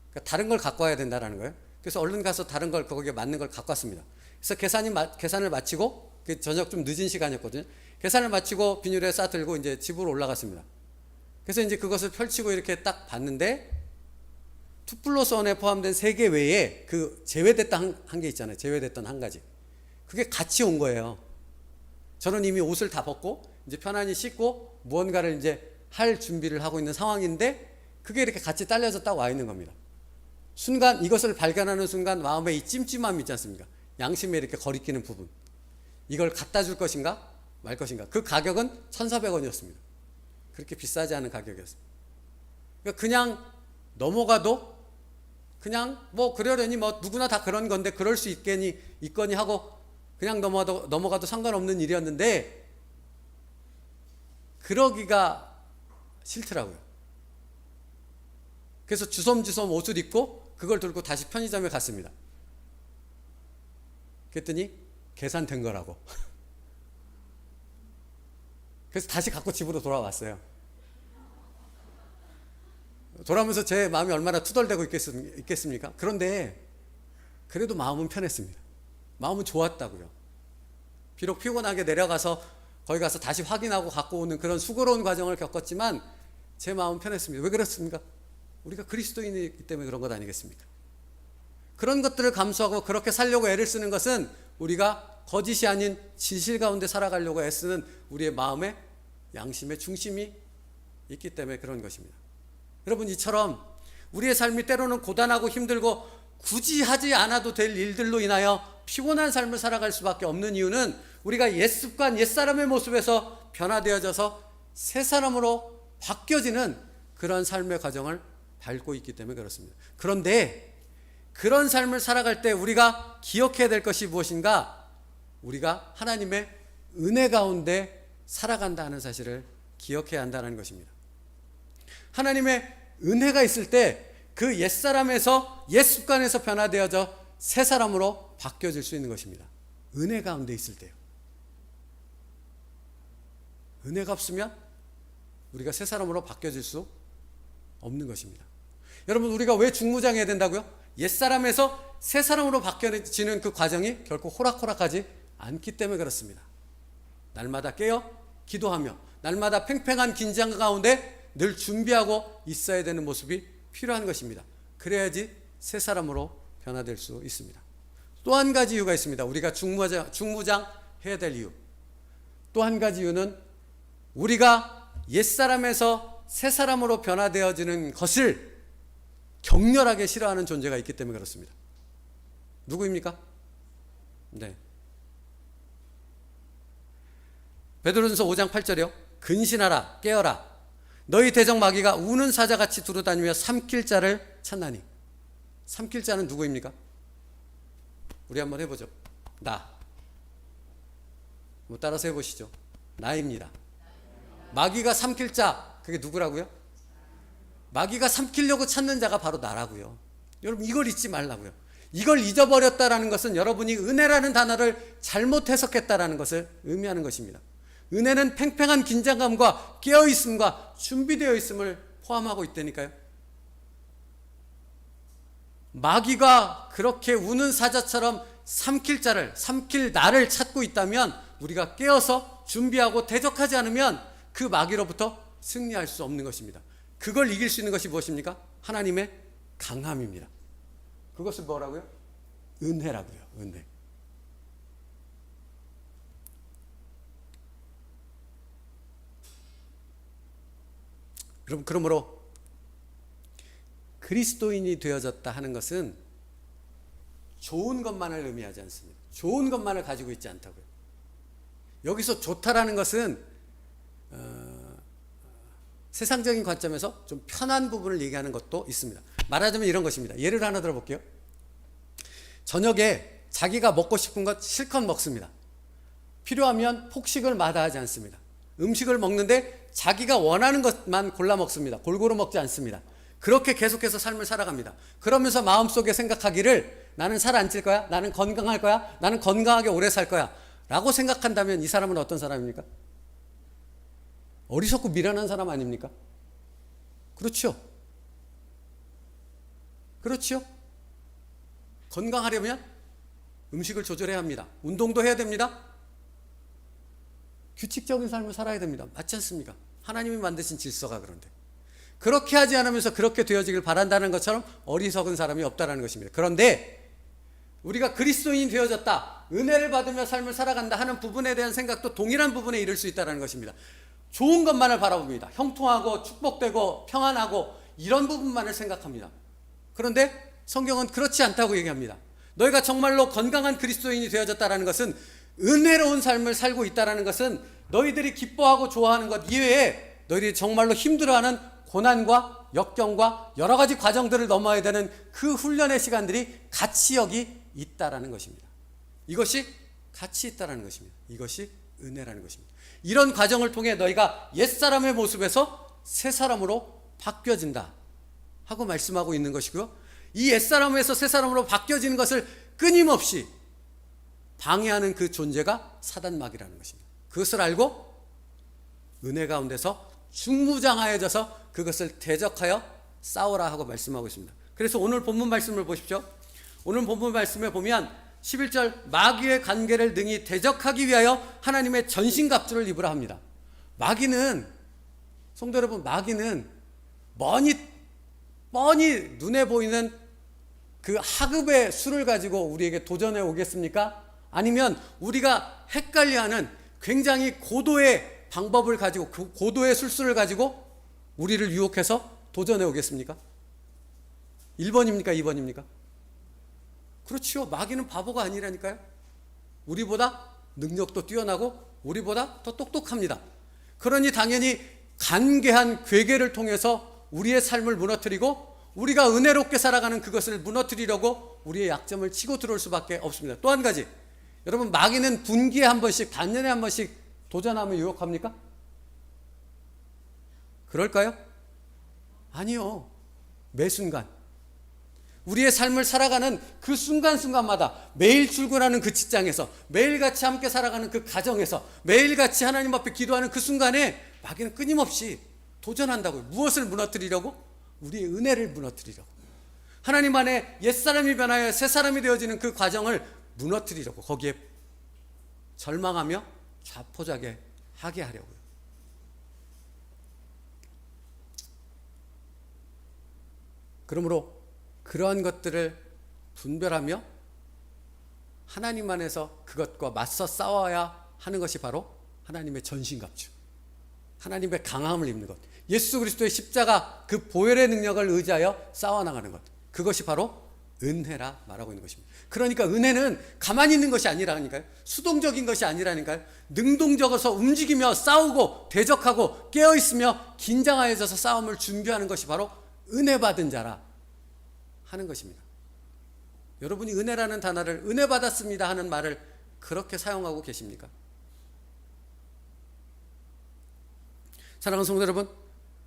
그러니까 다른 걸 갖고 와야 된다는 거예요. 그래서 얼른 가서 다른 걸 거기에 맞는 걸 갖고 왔습니다. 그래서 계산을 마치고, 저녁 좀 늦은 시간이었거든요. 계산을 마치고 비닐에 싸들고 이제 집으로 올라갔습니다. 그래서 이제 그것을 펼치고 이렇게 딱 봤는데 2+1에 포함된 3개 외에 그 제외됐던 한 개 있잖아요. 제외됐던 한 가지. 그게 같이 온 거예요. 저는 이미 옷을 다 벗고 이제 편안히 씻고 무언가를 이제 할 준비를 하고 있는 상황인데 그게 이렇게 같이 딸려서 딱 와 있는 겁니다. 순간 이것을 발견하는 순간 마음에 이 찜찜함이 있지 않습니까? 양심에 이렇게 거리끼는 부분. 이걸 갖다 줄 것인가 말 것인가. 그 가격은 1,400원이었습니다. 그렇게 비싸지 않은 가격이었습니다. 그러니까 그냥 넘어가도 그냥 뭐 그러려니 뭐 누구나 다 그런 건데 그럴 수 있거니 하고 그냥 넘어가도 상관없는 일이었는데 그러기가 싫더라고요. 그래서 주섬주섬 옷을 입고 그걸 들고 다시 편의점에 갔습니다. 그랬더니 계산된 거라고. 그래서 다시 갖고 집으로 돌아왔어요. 돌아오면서 제 마음이 얼마나 투덜대고 있겠습니까? 그런데 그래도 마음은 편했습니다. 마음은 좋았다고요. 비록 피곤하게 내려가서 거기 가서 다시 확인하고 갖고 오는 그런 수고로운 과정을 겪었지만 제 마음은 편했습니다. 왜 그렇습니까? 우리가 그리스도인이기 때문에 그런 것 아니겠습니까? 그런 것들을 감수하고 그렇게 살려고 애를 쓰는 것은 우리가 거짓이 아닌 진실 가운데 살아가려고 애쓰는 우리의 마음의 양심의 중심이 있기 때문에 그런 것입니다. 여러분, 이처럼 우리의 삶이 때로는 고단하고 힘들고 굳이 하지 않아도 될 일들로 인하여 피곤한 삶을 살아갈 수밖에 없는 이유는 우리가 옛 습관, 옛 사람의 모습에서 변화되어져서 새 사람으로 바뀌어지는 그런 삶의 과정을 밟고 있기 때문에 그렇습니다. 그런데 그런 삶을 살아갈 때 우리가 기억해야 될 것이 무엇인가? 우리가 하나님의 은혜 가운데 살아간다 하는 사실을 기억해야 한다는 것입니다. 하나님의 은혜가 있을 때 그 옛사람에서 옛 습관에서 변화되어져 새 사람으로 바뀌어질 수 있는 것입니다. 은혜 가운데 있을 때요. 은혜가 없으면 우리가 새 사람으로 바뀌어질 수 없는 것입니다. 여러분, 우리가 왜 중무장해야 된다고요? 옛사람에서 새 사람으로 바뀌어지는 그 과정이 결코 호락호락하지 않기 때문에 그렇습니다. 날마다 깨어 기도하며 날마다 팽팽한 긴장 가운데 늘 준비하고 있어야 되는 모습이 필요한 것입니다. 그래야지 새 사람으로 변화될 수 있습니다. 또 한 가지 이유가 있습니다. 우리가 중무장 해야 될 이유. 또 한 가지 이유는 우리가 옛사람에서 새사람으로 변화되어지는 것을 격렬하게 싫어하는 존재가 있기 때문에 그렇습니다. 누구입니까? 네. 베드로전서 5장 8절이요. 근신하라, 깨어라. 너희 대적 마귀가 우는 사자같이 두루다니며 삼킬 자를 찾나니. 삼킬 자는 누구입니까? 우리 한번 해보죠. 나. 뭐 따라서 해보시죠. 나입니다. 마귀가 삼킬 자, 그게 누구라고요? 마귀가 삼키려고 찾는 자가 바로 나라고요. 여러분 이걸 잊지 말라고요. 이걸 잊어버렸다라는 것은 여러분이 은혜라는 단어를 잘못 해석했다라는 것을 의미하는 것입니다. 은혜는 팽팽한 긴장감과 깨어있음과 준비되어 있음을 포함하고 있다니까요. 마귀가 그렇게 우는 사자처럼 삼킬 자를, 삼킬 나를 찾고 있다면 우리가 깨어서 준비하고 대적하지 않으면 그 마귀로부터 승리할 수 없는 것입니다. 그걸 이길 수 있는 것이 무엇입니까? 하나님의 강함입니다. 그것을 뭐라고요? 은혜라고요. 은혜. 그러므로 그리스도인이 되어졌다 하는 것은 좋은 것만을 의미하지 않습니다. 좋은 것만을 가지고 있지 않다고요. 여기서 좋다라는 것은 세상적인 관점에서 좀 편한 부분을 얘기하는 것도 있습니다. 말하자면 이런 것입니다. 예를 하나 들어볼게요. 저녁에 자기가 먹고 싶은 것 실컷 먹습니다. 필요하면 폭식을 마다하지 않습니다. 음식을 먹는데 자기가 원하는 것만 골라 먹습니다. 골고루 먹지 않습니다. 그렇게 계속해서 삶을 살아갑니다. 그러면서 마음속에 생각하기를 나는 살 안 찔 거야? 나는 건강할 거야? 나는 건강하게 오래 살 거야? 라고 생각한다면 이 사람은 어떤 사람입니까? 어리석고 미련한 사람 아닙니까? 그렇죠? 그렇죠? 건강하려면 음식을 조절해야 합니다. 운동도 해야 됩니다. 규칙적인 삶을 살아야 됩니다. 맞지 않습니까? 하나님이 만드신 질서가 그런데. 그렇게 하지 않으면서 그렇게 되어지길 바란다는 것처럼 어리석은 사람이 없다는 것입니다. 그런데 우리가 그리스도인이 되어졌다, 은혜를 받으며 삶을 살아간다 하는 부분에 대한 생각도 동일한 부분에 이를 수 있다는 것입니다. 좋은 것만을 바라봅니다. 형통하고 축복되고 평안하고 이런 부분만을 생각합니다. 그런데 성경은 그렇지 않다고 얘기합니다. 너희가 정말로 건강한 그리스도인이 되어졌다는 것은, 은혜로운 삶을 살고 있다는 것은 너희들이 기뻐하고 좋아하는 것 이외에 너희들이 정말로 힘들어하는 고난과 역경과 여러 가지 과정들을 넘어야 되는 그 훈련의 시간들이 같이 여기 있다라는 것입니다. 이것이 같이 있다라는 것입니다. 이것이 은혜라는 것입니다. 이런 과정을 통해 너희가 옛사람의 모습에서 새사람으로 바뀌어진다 하고 말씀하고 있는 것이고요. 이 옛사람에서 새사람으로 바뀌어지는 것을 끊임없이 방해하는 그 존재가 사단마귀라는 것입니다. 그것을 알고 은혜 가운데서 중무장하여져서 그것을 대적하여 싸우라 하고 말씀하고 있습니다. 그래서 오늘 본문 말씀을 보십시오. 오늘 본문 말씀에 보면 11절, 마귀의 관계를 능히 대적하기 위하여 하나님의 전신갑주를 입으라 합니다. 마귀는, 성도 여러분, 마귀는 뻔히 눈에 보이는 그 하급의 수를 가지고 우리에게 도전해 오겠습니까? 아니면 우리가 헷갈려하는 굉장히 고도의 방법을 가지고, 그 고도의 술수를 가지고 우리를 유혹해서 도전해 오겠습니까? 1번입니까? 2번입니까? 그렇죠. 마귀는 바보가 아니라니까요. 우리보다 능력도 뛰어나고 우리보다 더 똑똑합니다. 그러니 당연히 간계한 괴계를 통해서 우리의 삶을 무너뜨리고 우리가 은혜롭게 살아가는 그것을 무너뜨리려고 우리의 약점을 치고 들어올 수밖에 없습니다. 또 한 가지, 여러분, 마귀는 분기에 한 번씩, 반년에 한 번씩 도전하며 유혹합니까? 그럴까요? 아니요. 매 순간, 우리의 삶을 살아가는 그 순간순간마다, 매일 출근하는 그 직장에서, 매일같이 함께 살아가는 그 가정에서, 매일같이 하나님 앞에 기도하는 그 순간에 마귀는 끊임없이 도전한다고요. 무엇을 무너뜨리려고? 우리의 은혜를 무너뜨리려고. 하나님 안에 옛사람이 변하여 새사람이 되어지는 그 과정을 무너뜨리려고, 거기에 절망하며 좌포자게 하게 하려고요. 그러므로 그러한 것들을 분별하며 하나님 안에서 그것과 맞서 싸워야 하는 것이 바로 하나님의 전신갑주, 하나님의 강함을 입는 것, 예수 그리스도의 십자가 그 보혈의 능력을 의지하여 싸워나가는 것, 그것이 바로 은혜라 말하고 있는 것입니다. 그러니까 은혜는 가만히 있는 것이 아니라니까요. 수동적인 것이 아니라니까요. 능동적어서 움직이며 싸우고 대적하고 깨어있으며 긴장하여져서 싸움을 준비하는 것이 바로 은혜 받은 자라 하는 것입니다. 여러분이 은혜라는 단어를 은혜 받았습니다 하는 말을 그렇게 사용하고 계십니까? 사랑하는 성도 여러분,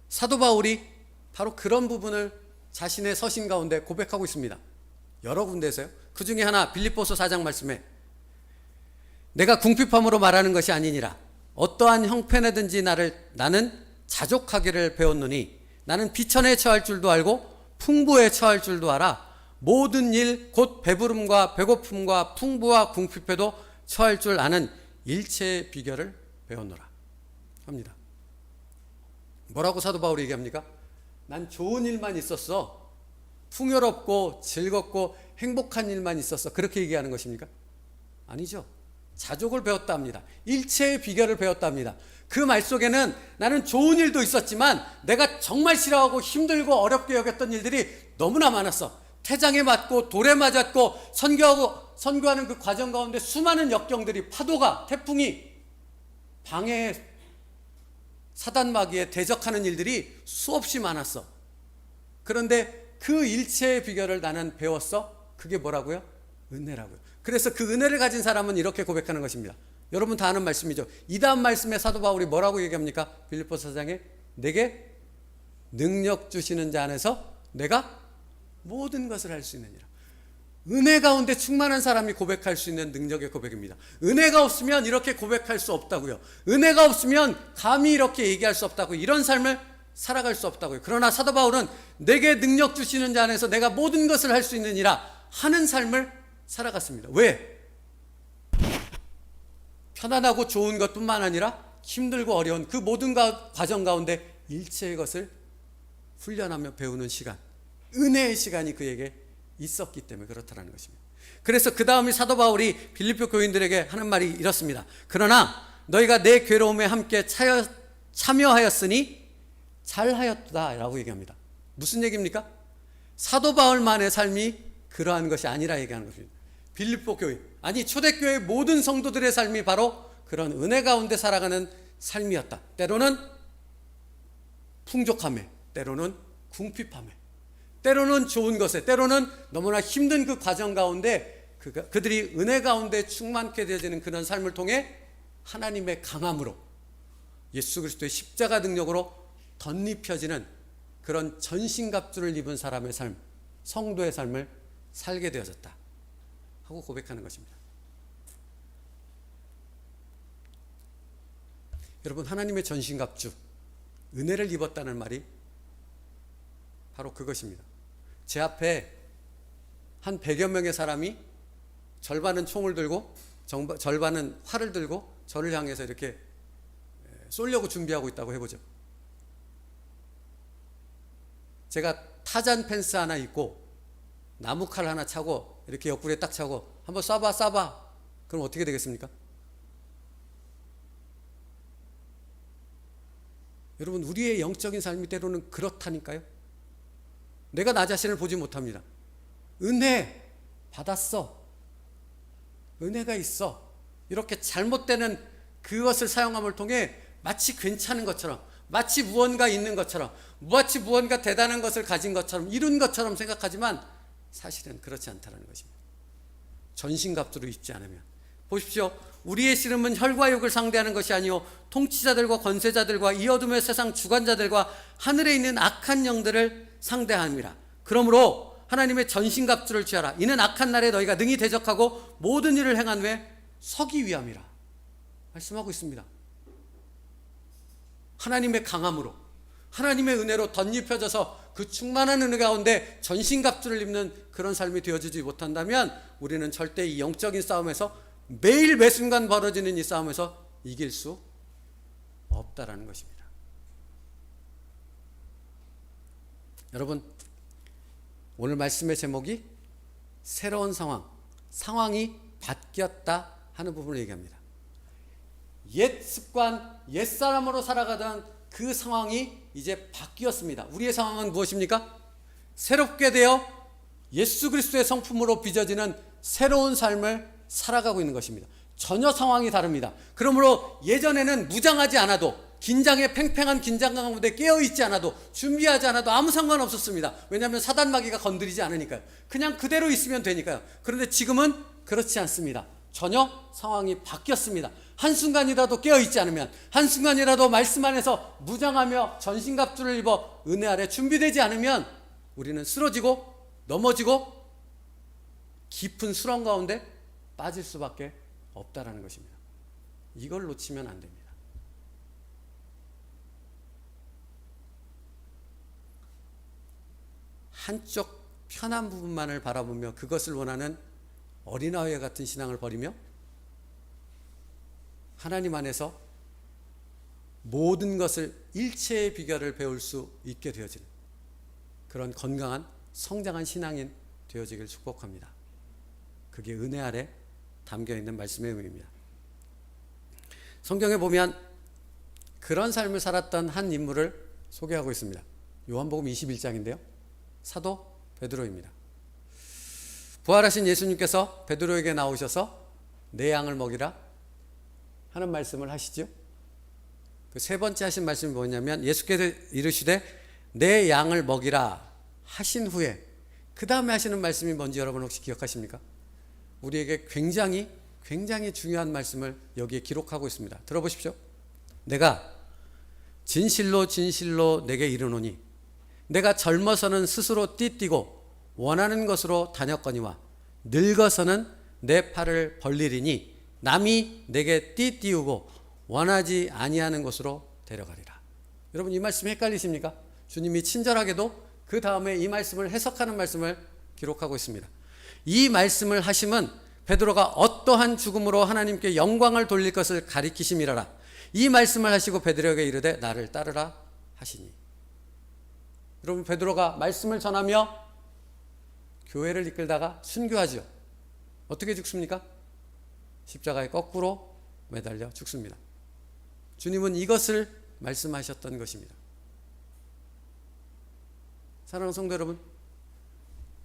사도 바울이 바로 그런 부분을 자신의 서신 가운데 고백하고 있습니다. 여러 군데에서요. 그 중에 하나 빌립보서 4장 말씀에 내가 궁핍함으로 말하는 것이 아니니라 어떠한 형편에든지 나는 자족하기를 배웠노니 나는 비천에 처할 줄도 알고 풍부에 처할 줄도 알아 모든 일 곧 배부름과 배고픔과 풍부와 궁핍에도 처할 줄 아는 일체의 비결을 배웠노라 합니다. 뭐라고 사도 바울이 얘기합니까? 난 좋은 일만 있었어. 풍요롭고 즐겁고 행복한 일만 있었어. 그렇게 얘기하는 것입니까? 아니죠. 자족을 배웠다 합니다. 일체의 비결을 배웠다 합니다. 그 말 속에는 나는 좋은 일도 있었지만 내가 정말 싫어하고 힘들고 어렵게 여겼던 일들이 너무나 많았어. 태장에 맞고 돌에 맞았고 선교하는 그 과정 가운데 수많은 역경들이 파도가 태풍이 방해 사단마귀에 대적하는 일들이 수없이 많았어. 그런데 그 일체의 비결을 나는 배웠어. 그게 뭐라고요? 은혜라고요. 그래서 그 은혜를 가진 사람은 이렇게 고백하는 것입니다. 여러분 다 아는 말씀이죠. 이 다음 말씀에 사도 바울이 뭐라고 얘기합니까? 빌립보서 4장에 내게 능력 주시는 자 안에서 내가 모든 것을 할 수 있느니라. 은혜 가운데 충만한 사람이 고백할 수 있는 능력의 고백입니다. 은혜가 없으면 이렇게 고백할 수 없다고요. 은혜가 없으면 감히 이렇게 얘기할 수 없다고, 이런 삶을 살아갈 수 없다고요. 그러나 사도 바울은 내게 능력 주시는 자 안에서 내가 모든 것을 할 수 있느니라 하는 삶을 살아갔습니다. 왜? 편안하고 좋은 것뿐만 아니라 힘들고 어려운 그 모든 과정 가운데 일체의 것을 훈련하며 배우는 시간, 은혜의 시간이 그에게 있었기 때문에 그렇다는 것입니다. 그래서 그 다음에 사도 바울이 빌립보 교인들에게 하는 말이 이렇습니다. 그러나 너희가 내 괴로움에 함께 참여하였으니 잘하였다 라고 얘기합니다. 무슨 얘기입니까? 사도 바울만의 삶이 그러한 것이 아니라 얘기하는 것입니다. 빌립보 교회, 아니 초대교회 모든 성도들의 삶이 바로 그런 은혜 가운데 살아가는 삶이었다. 때로는 풍족함에, 때로는 궁핍함에, 때로는 좋은 것에, 때로는 너무나 힘든 그 과정 가운데 그들이 은혜 가운데 충만케 되어지는 그런 삶을 통해 하나님의 강함으로 예수 그리스도의 십자가 능력으로 덧입혀지는 그런 전신갑주를 입은 사람의 삶, 성도의 삶을 살게 되어졌다 하고 고백하는 것입니다. 여러분, 하나님의 전신갑주, 은혜를 입었다는 말이 바로 그것입니다. 제 앞에 한 100여 명의 사람이 절반은 총을 들고 절반은 활을 들고 저를 향해서 이렇게 쏘려고 준비하고 있다고 해보죠. 제가 타잔 펜스 하나 입고 나무칼 하나 차고 이렇게 옆구리에 딱 차고 한번 쏴봐. 그럼 어떻게 되겠습니까? 여러분, 우리의 영적인 삶이 때로는 그렇다니까요. 내가 나 자신을 보지 못합니다. 은혜 받았어. 은혜가 있어. 이렇게 잘못되는 그것을 사용함을 통해 마치 괜찮은 것처럼, 마치 무언가 있는 것처럼, 마치 무언가 대단한 것을 가진 것처럼, 이룬 것처럼 생각하지만 사실은 그렇지 않다는 것입니다. 전신갑주로 입지 않으면. 보십시오. 우리의 씨름은 혈과 육을 상대하는 것이 아니요 통치자들과 권세자들과 이 어둠의 세상 주관자들과 하늘에 있는 악한 영들을 상대함이라. 그러므로 하나님의 전신갑주를 취하라. 이는 악한 날에 너희가 능히 대적하고 모든 일을 행한 후에 서기 위함이라 말씀하고 있습니다. 하나님의 강함으로, 하나님의 은혜로 덧입혀져서 그 충만한 은혜 가운데 전신갑주를 입는 그런 삶이 되어지지 못한다면 우리는 절대 이 영적인 싸움에서 매일 매순간 벌어지는 이 싸움에서 이길 수 없다라는 것입니다. 여러분, 오늘 말씀의 제목이 새로운 상황이 바뀌었다 하는 부분을 얘기합니다. 옛 습관, 옛 사람으로 살아가던 그 상황이 이제 바뀌었습니다. 우리의 상황은 무엇입니까? 새롭게 되어 예수 그리스도의 성품으로 빚어지는 새로운 삶을 살아가고 있는 것입니다. 전혀 상황이 다릅니다. 그러므로 예전에는 무장하지 않아도, 긴장에 팽팽한 긴장감 가운데 깨어있지 않아도, 준비하지 않아도 아무 상관없었습니다. 왜냐하면 사단마귀가 건드리지 않으니까요. 그냥 그대로 있으면 되니까요. 그런데 지금은 그렇지 않습니다. 전혀 상황이 바뀌었습니다. 한순간이라도 깨어있지 않으면, 한순간이라도 말씀 안에서 무장하며 전신갑주를 입어 은혜 아래 준비되지 않으면 우리는 쓰러지고 넘어지고 깊은 수렁 가운데 빠질 수밖에 없다라는 것입니다. 이걸 놓치면 안 됩니다. 한쪽 편한 부분만을 바라보며 그것을 원하는 어린아이와 같은 신앙을 버리며 하나님 안에서 모든 것을 일체의 비결을 배울 수 있게 되어지는 그런 건강한 성장한 신앙인 되어지길 축복합니다. 그게 은혜 아래 담겨있는 말씀의 의미입니다. 성경에 보면 그런 삶을 살았던 한 인물을 소개하고 있습니다. 요한복음 21장인데요. 사도 베드로입니다. 부활하신 예수님께서 베드로에게 나오셔서 내 양을 먹이라 하는 말씀을 하시죠. 그 세 번째 하신 말씀이 뭐냐면 예수께서 이르시되 내 양을 먹이라 하신 후에 그 다음에 하시는 말씀이 뭔지 여러분 혹시 기억하십니까? 우리에게 굉장히 중요한 말씀을 여기에 기록하고 있습니다. 들어보십시오. 내가 진실로 진실로 내게 이르노니 내가 젊어서는 스스로 띠뛰고 원하는 것으로 다녔거니와 늙어서는 내 팔을 벌리리니 남이 내게 띠띠우고 원하지 아니하는 곳으로 데려가리라. 여러분 이 말씀 헷갈리십니까? 주님이 친절하게도 그 다음에 이 말씀을 해석하는 말씀을 기록하고 있습니다. 이 말씀을 하심은 베드로가 어떠한 죽음으로 하나님께 영광을 돌릴 것을 가리키심이라라. 이 말씀을 하시고 베드로에게 이르되 나를 따르라 하시니. 여러분 베드로가 말씀을 전하며 교회를 이끌다가 순교하죠. 어떻게 죽습니까? 십자가에 거꾸로 매달려 죽습니다. 주님은 이것을 말씀하셨던 것입니다. 사랑하는 성도 여러분,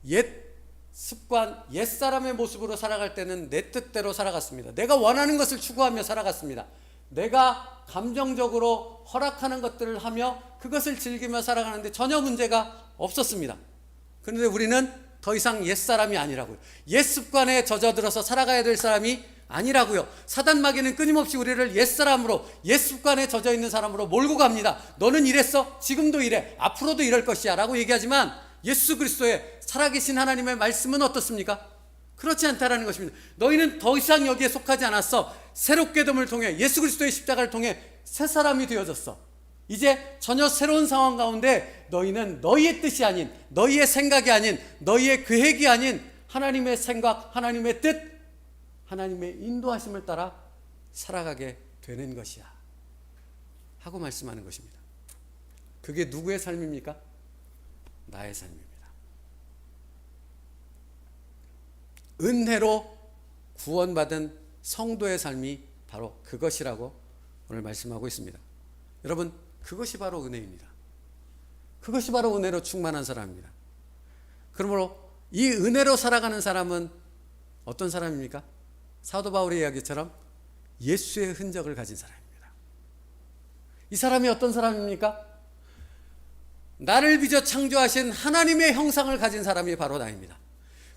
옛 습관, 옛 사람의 모습으로 살아갈 때는 내 뜻대로 살아갔습니다. 내가 원하는 것을 추구하며 살아갔습니다. 내가 감정적으로 허락하는 것들을 하며 그것을 즐기며 살아가는데 전혀 문제가 없었습니다. 그런데 우리는 더 이상 옛 사람이 아니라고요. 옛 습관에 젖어들어서 살아가야 될 사람이 아니라고요. 사단마귀는 끊임없이 우리를 옛 사람으로, 옛 습관에 젖어 있는 사람으로 몰고 갑니다. 너는 이랬어? 지금도 이래. 앞으로도 이럴 것이야 라고 얘기하지만 예수 그리스도의 살아계신 하나님의 말씀은 어떻습니까? 그렇지 않다라는 것입니다. 너희는 더 이상 여기에 속하지 않았어. 새롭게 됨을 통해 예수 그리스도의 십자가를 통해 새 사람이 되어졌어. 이제 전혀 새로운 상황 가운데 너희는 너희의 뜻이 아닌, 너희의 생각이 아닌, 너희의 계획이 아닌 하나님의 생각, 하나님의 뜻, 하나님의 인도하심을 따라 살아가게 되는 것이야 하고 말씀하는 것입니다. 그게 누구의 삶입니까? 나의 삶입니다. 은혜로 구원받은 성도의 삶이 바로 그것이라고 오늘 말씀하고 있습니다. 여러분, 그것이 바로 은혜입니다. 그것이 바로 은혜로 충만한 사람입니다. 그러므로 이 은혜로 살아가는 사람은 어떤 사람입니까? 사도 바울의 이야기처럼 예수의 흔적을 가진 사람입니다. 이 사람이 어떤 사람입니까? 나를 빚어 창조하신 하나님의 형상을 가진 사람이 바로 나입니다.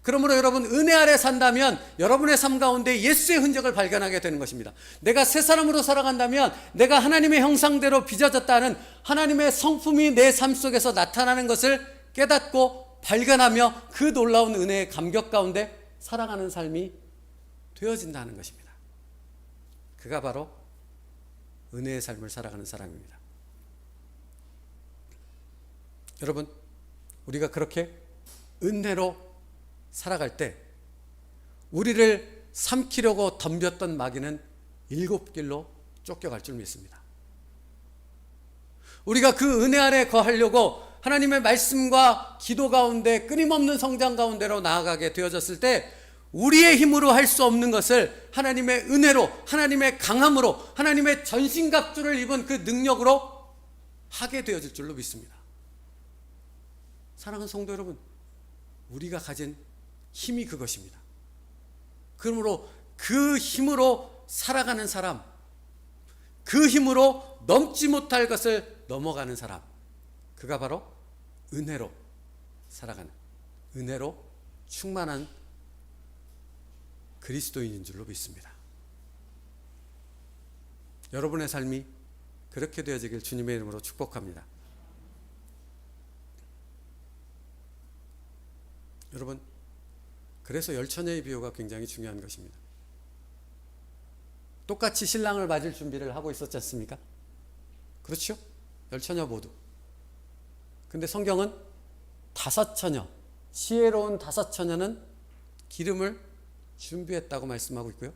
그러므로 여러분 은혜 아래 산다면 여러분의 삶 가운데 예수의 흔적을 발견하게 되는 것입니다. 내가 새 사람으로 살아간다면 내가 하나님의 형상대로 빚어졌다는 하나님의 성품이 내 삶 속에서 나타나는 것을 깨닫고 발견하며 그 놀라운 은혜의 감격 가운데 살아가는 삶이 되어진다는 것입니다. 그가 바로 은혜의 삶을 살아가는 사람입니다. 여러분, 우리가 그렇게 은혜로 살아갈 때 우리를 삼키려고 덤볐던 마귀는 7길로 쫓겨갈 줄 믿습니다. 우리가 그 은혜 아래 거하려고 하나님의 말씀과 기도 가운데 끊임없는 성장 가운데로 나아가게 되어졌을 때 우리의 힘으로 할 수 없는 것을 하나님의 은혜로, 하나님의 강함으로, 하나님의 전신갑주를 입은 그 능력으로 하게 되어질 줄로 믿습니다. 사랑하는 성도 여러분, 우리가 가진 힘이 그것입니다. 그러므로 그 힘으로 살아가는 사람, 그 힘으로 넘지 못할 것을 넘어가는 사람, 그가 바로 은혜로 살아가는, 은혜로 충만한 그리스도인인 줄로 믿습니다. 여러분의 삶이 그렇게 되어지길 주님의 이름으로 축복합니다. 여러분, 그래서 열처녀의 비유가 굉장히 중요한 것입니다. 똑같이 신랑을 맞을 준비를 하고 있었지 않습니까? 그렇죠? 열처녀 모두. 근데 성경은 5처녀, 지혜로운 5처녀는 기름을 준비했다고 말씀하고 있고요.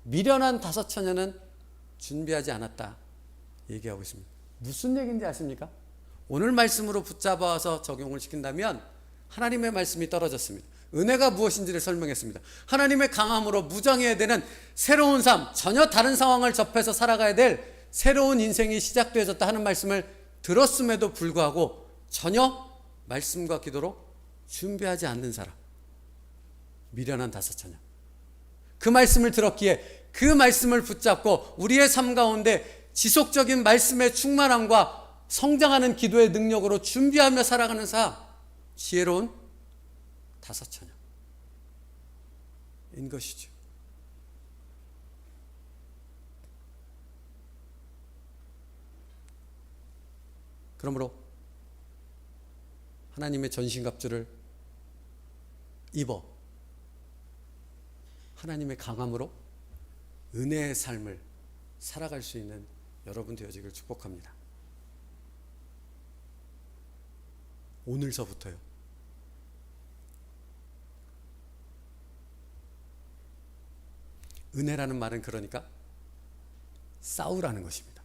미련한 5처녀는 준비하지 않았다 얘기하고 있습니다. 무슨 얘기인지 아십니까? 오늘 말씀으로 붙잡아서 적용을 시킨다면 하나님의 말씀이 떨어졌습니다. 은혜가 무엇인지를 설명했습니다. 하나님의 강함으로 무장해야 되는 새로운 삶, 전혀 다른 상황을 접해서 살아가야 될 새로운 인생이 시작되어졌다 하는 말씀을 들었음에도 불구하고 전혀 말씀과 기도로 준비하지 않는 사람, 미련한 5처녀. 그 말씀을 들었기에 그 말씀을 붙잡고 우리의 삶 가운데 지속적인 말씀의 충만함과 성장하는 기도의 능력으로 준비하며 살아가는 삶, 지혜로운 5처녀인 것이죠. 그러므로 하나님의 전신갑주를 입어 하나님의 강함으로 은혜의 삶을 살아갈 수 있는 여러분 되어지길 축복합니다. 오늘서부터요. 은혜라는 말은 그러니까 싸우라는 것입니다.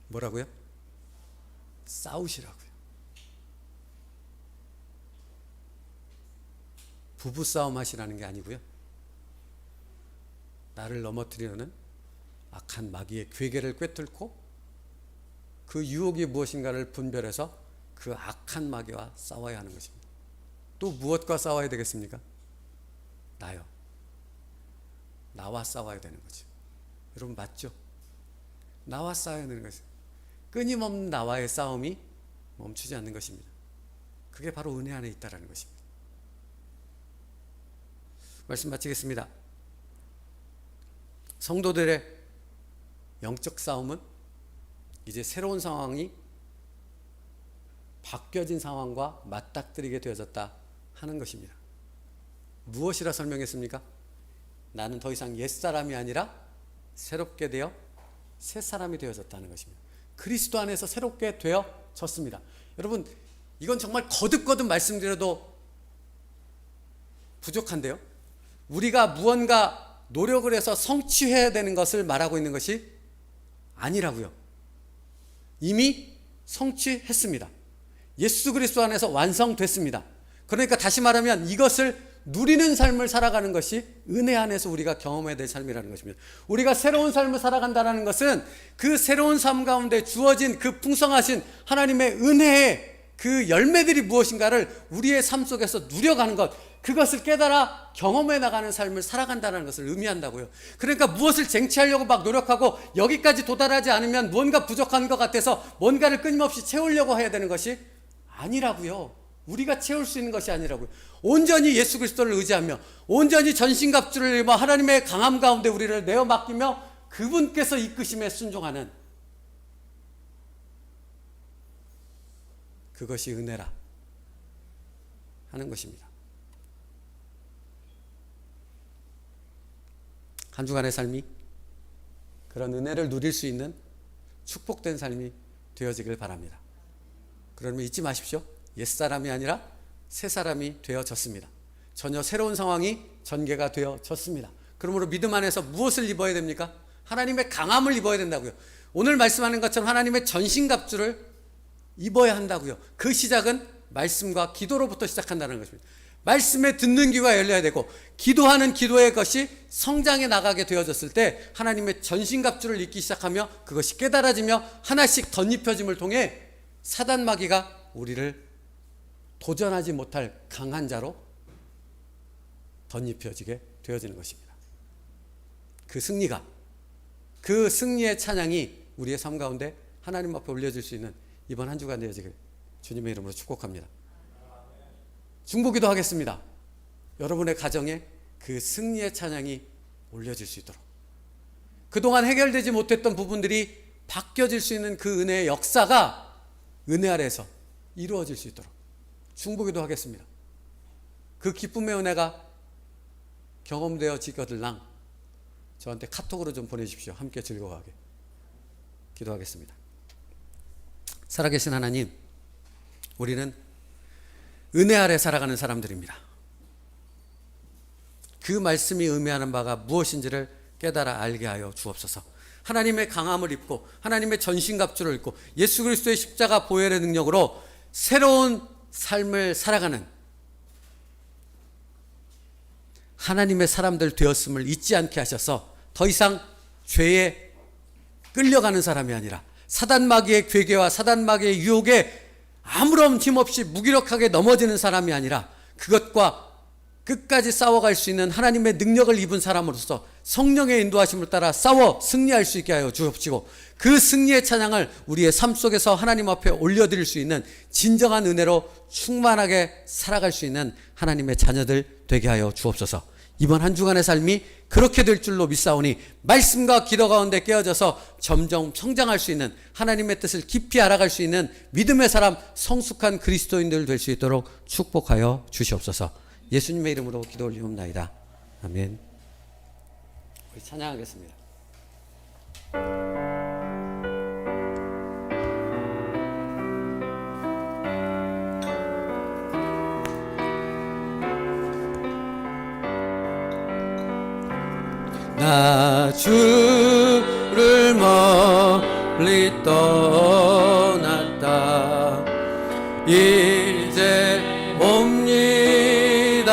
뭐라고요? 싸우시라고요. 부부싸움 하시라는 게 아니고요. 나를 넘어뜨리려는 악한 마귀의 괴계를 꿰뚫고 그 유혹이 무엇인가를 분별해서 그 악한 마귀와 싸워야 하는 것입니다. 또 무엇과 싸워야 되겠습니까? 나요. 나와 싸워야 되는 거죠. 여러분 맞죠? 나와 싸워야 되는 것이죠. 끊임없는 나와의 싸움이 멈추지 않는 것입니다. 그게 바로 은혜 안에 있다는 것입니다. 말씀 마치겠습니다. 성도들의 영적 싸움은 이제 새로운 상황이 바뀌어진 상황과 맞닥뜨리게 되어졌다 하는 것입니다. 무엇이라 설명했습니까? 나는 더 이상 옛사람이 아니라 새롭게 되어 새사람이 되어졌다는 것입니다. 그리스도 안에서 새롭게 되어졌습니다. 여러분, 이건 정말 거듭거듭 말씀드려도 부족한데요. 우리가 무언가 노력을 해서 성취해야 되는 것을 말하고 있는 것이 아니라고요. 이미 성취했습니다. 예수 그리스도 안에서 완성됐습니다. 그러니까 다시 말하면 이것을 누리는 삶을 살아가는 것이 은혜 안에서 우리가 경험해야 될 삶이라는 것입니다. 우리가 새로운 삶을 살아간다는 것은 그 새로운 삶 가운데 주어진 그 풍성하신 하나님의 은혜의 그 열매들이 무엇인가를 우리의 삶 속에서 누려가는 것, 그것을 깨달아 경험해 나가는 삶을 살아간다는 것을 의미한다고요. 그러니까 무엇을 쟁취하려고 막 노력하고 여기까지 도달하지 않으면 무언가 부족한 것 같아서 뭔가를 끊임없이 채우려고 해야 되는 것이 아니라고요. 우리가 채울 수 있는 것이 아니라고요. 온전히 예수 그리스도를 의지하며 온전히 전신갑주를 입어 하나님의 강함 가운데 우리를 내어 맡기며 그분께서 이끄심에 순종하는 그것이 은혜라 하는 것입니다. 한 주간의 삶이 그런 은혜를 누릴 수 있는 축복된 삶이 되어지길 바랍니다. 그러면 잊지 마십시오. 옛사람이 아니라 새사람이 되어졌습니다. 전혀 새로운 상황이 전개가 되어졌습니다. 그러므로 믿음 안에서 무엇을 입어야 됩니까? 하나님의 강함을 입어야 된다고요. 오늘 말씀하는 것처럼 하나님의 전신갑주를 입어야 한다고요. 그 시작은 말씀과 기도로부터 시작한다는 것입니다. 말씀에 듣는 귀가 열려야 되고, 기도하는 기도의 것이 성장해 나가게 되어졌을 때 하나님의 전신갑주를 입기 시작하며 그것이 깨달아지며 하나씩 덧입혀짐을 통해 사단 마귀가 우리를 도전하지 못할 강한 자로 덧입혀지게 되어지는 것입니다. 그 승리가, 그 승리의 찬양이 우리의 삶 가운데 하나님 앞에 올려질 수 있는 이번 한 주간 되어지길 주님의 이름으로 축복합니다. 중보기도 하겠습니다. 여러분의 가정에 그 승리의 찬양이 올려질 수 있도록, 그동안 해결되지 못했던 부분들이 바뀌어질 수 있는 그 은혜의 역사가 은혜 아래에서 이루어질 수 있도록 중보기도 하겠습니다. 그 기쁨의 은혜가 경험되어지거들랑 저한테 카톡으로 좀 보내주십시오. 함께 즐거워하게 기도하겠습니다. 살아계신 하나님, 우리는 은혜 아래 살아가는 사람들입니다. 그 말씀이 의미하는 바가 무엇인지를 깨달아 알게 하여 주옵소서. 하나님의 강함을 입고 하나님의 전신갑주를 입고 예수 그리스도의 십자가 보혈의 능력으로 새로운 삶을 살아가는 하나님의 사람들 되었음을 잊지 않게 하셔서 더 이상 죄에 끌려가는 사람이 아니라 사단 마귀의 괴계와 사단 마귀의 유혹에 아무런 힘없이 무기력하게 넘어지는 사람이 아니라 그것과 끝까지 싸워갈 수 있는 하나님의 능력을 입은 사람으로서 성령의 인도하심을 따라 싸워 승리할 수 있게 하여 주옵시고, 그 승리의 찬양을 우리의 삶 속에서 하나님 앞에 올려드릴 수 있는 진정한 은혜로 충만하게 살아갈 수 있는 하나님의 자녀들 되게 하여 주옵소서. 이번 한 주간의 삶이 그렇게 될 줄로 믿사오니 말씀과 기도 가운데 깨어져서 점점 성장할 수 있는, 하나님의 뜻을 깊이 알아갈 수 있는 믿음의 사람, 성숙한 그리스도인들 될 수 있도록 축복하여 주시옵소서. 예수님의 이름으로 기도 올리옵나이다. 아멘. 우리 찬양하겠습니다. 나 주를 멀리 떠났다 이제 옵니다.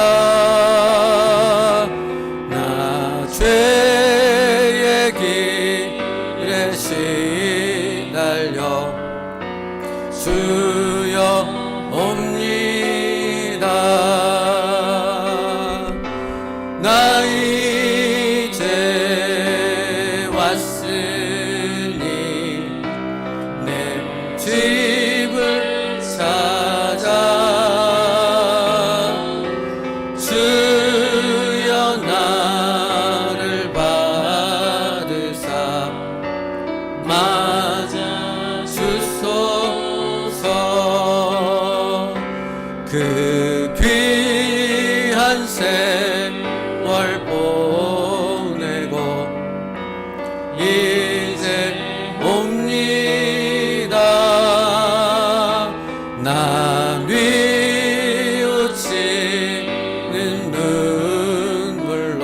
나 죄의 길에 시달려 주여 옵니다. 나 이제 왔으니 내 집을 찾아 주여 나를 받으사 맞아 주소서. 그 귀한 세월 보내고 이제 옵니다. 나 뉘우치는 눈물로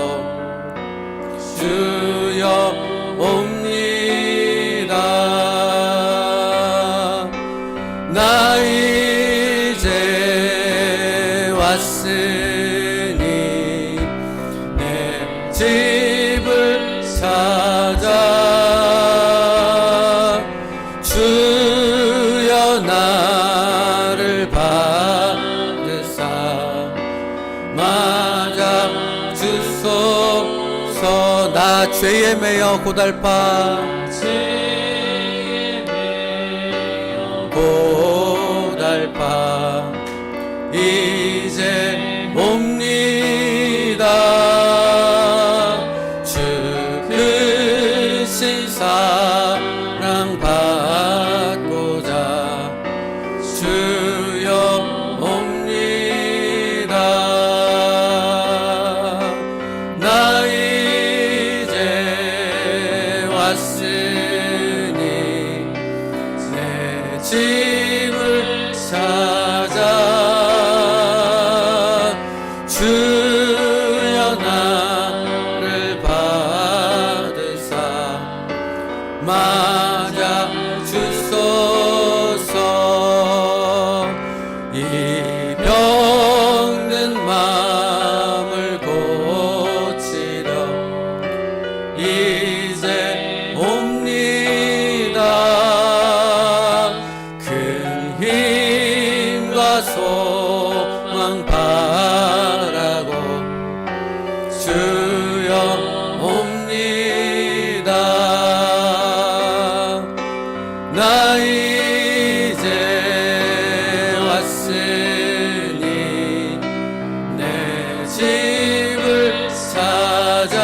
주여 옵니다. 나 이제 왔으니 내 집을 찾아 주여 나를 받으사 맞아 주소서. 나 죄에 매여 고달파 고달파 이제 옵니다. 주 크신 사랑 받고자 주여 옵니다. 나 이제 왔으니 내 집을 찾아 주여 나를 받으사 맞아 주소서. 이 병든 마음 소망 바라고 주여 옵니다. 나 이제 왔으니 내 집을 찾아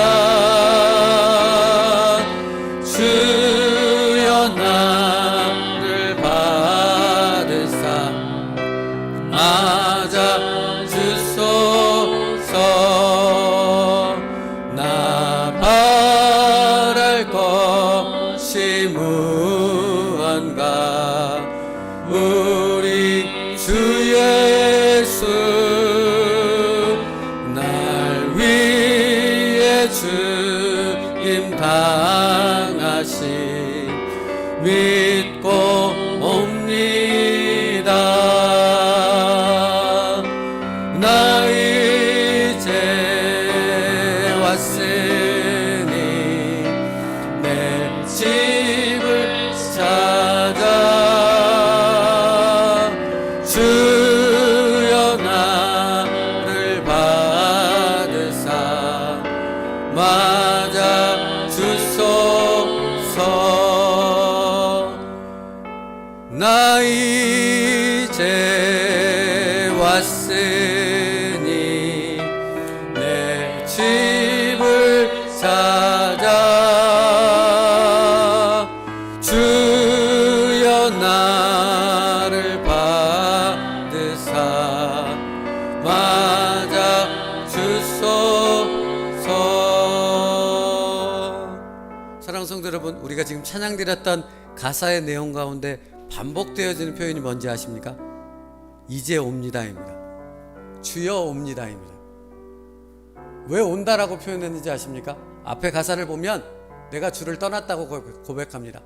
주여 나를 받으사 맞아 주소서. 나 바랄 것이 무언가 우리 주 예수 날 위해 죽임 당하심 믿고 옵니다. 나 이제 왔으니 내 집을 찾아 주여 나를 받으사 맞아 주소서. 나 이제 왔으니 내 집을 찾아 주여 나를 받으사 맞아 주소서. 사랑하는 성도 여러분, 우리가 지금 찬양 드렸던 가사의 내용 가운데 반복되어지는 표현이 뭔지 아십니까? 이제 옵니다입니다. 주여 옵니다입니다. 왜 온다라고 표현했는지 아십니까? 앞에 가사를 보면 내가 주를 떠났다고 고백합니다.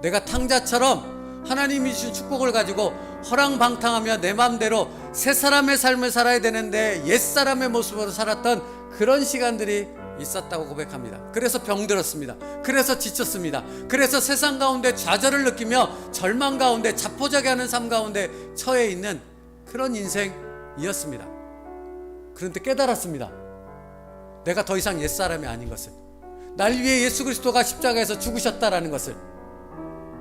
내가 탕자처럼 하나님이 주신 축복을 가지고 허랑방탕하며 내 마음대로 새 사람의 삶을 살아야 되는데 옛사람의 모습으로 살았던 그런 시간들이 있었다고 고백합니다. 그래서 병들었습니다. 그래서 지쳤습니다. 그래서 세상 가운데 좌절을 느끼며 절망 가운데 자포자기하는 삶 가운데 처해 있는 그런 인생이었습니다. 그런데 깨달았습니다. 내가 더 이상 옛사람이 아닌 것을, 날 위해 예수 그리스도가 십자가에서 죽으셨다라는 것을,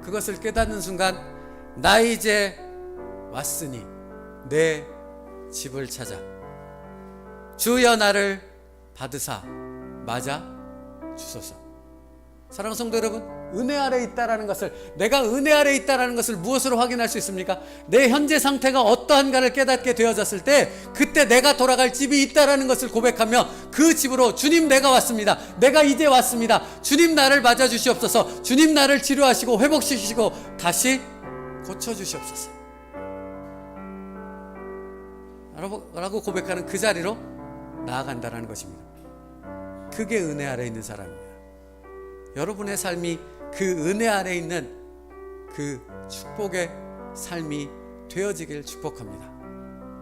그것을 깨닫는 순간 나 이제 왔으니 내 집을 찾아 주여 나를 받으사 맞아 주소서. 사랑하는 성도 여러분, 은혜 아래 있다라는 것을, 내가 은혜 아래 있다라는 것을 무엇으로 확인할 수 있습니까? 내 현재 상태가 어떠한가를 깨닫게 되어졌을 때 그때 내가 돌아갈 집이 있다라는 것을 고백하며 그 집으로 주님 내가 왔습니다. 내가 이제 왔습니다. 주님 나를 맞아 주시옵소서. 주님 나를 치료하시고 회복시키시고 다시 고쳐 주시옵소서 라고 고백하는 그 자리로 나아간다라는 것입니다. 그게 은혜 아래 있는 사람입니다. 여러분의 삶이 그 은혜 아래 있는 그 축복의 삶이 되어지길 축복합니다.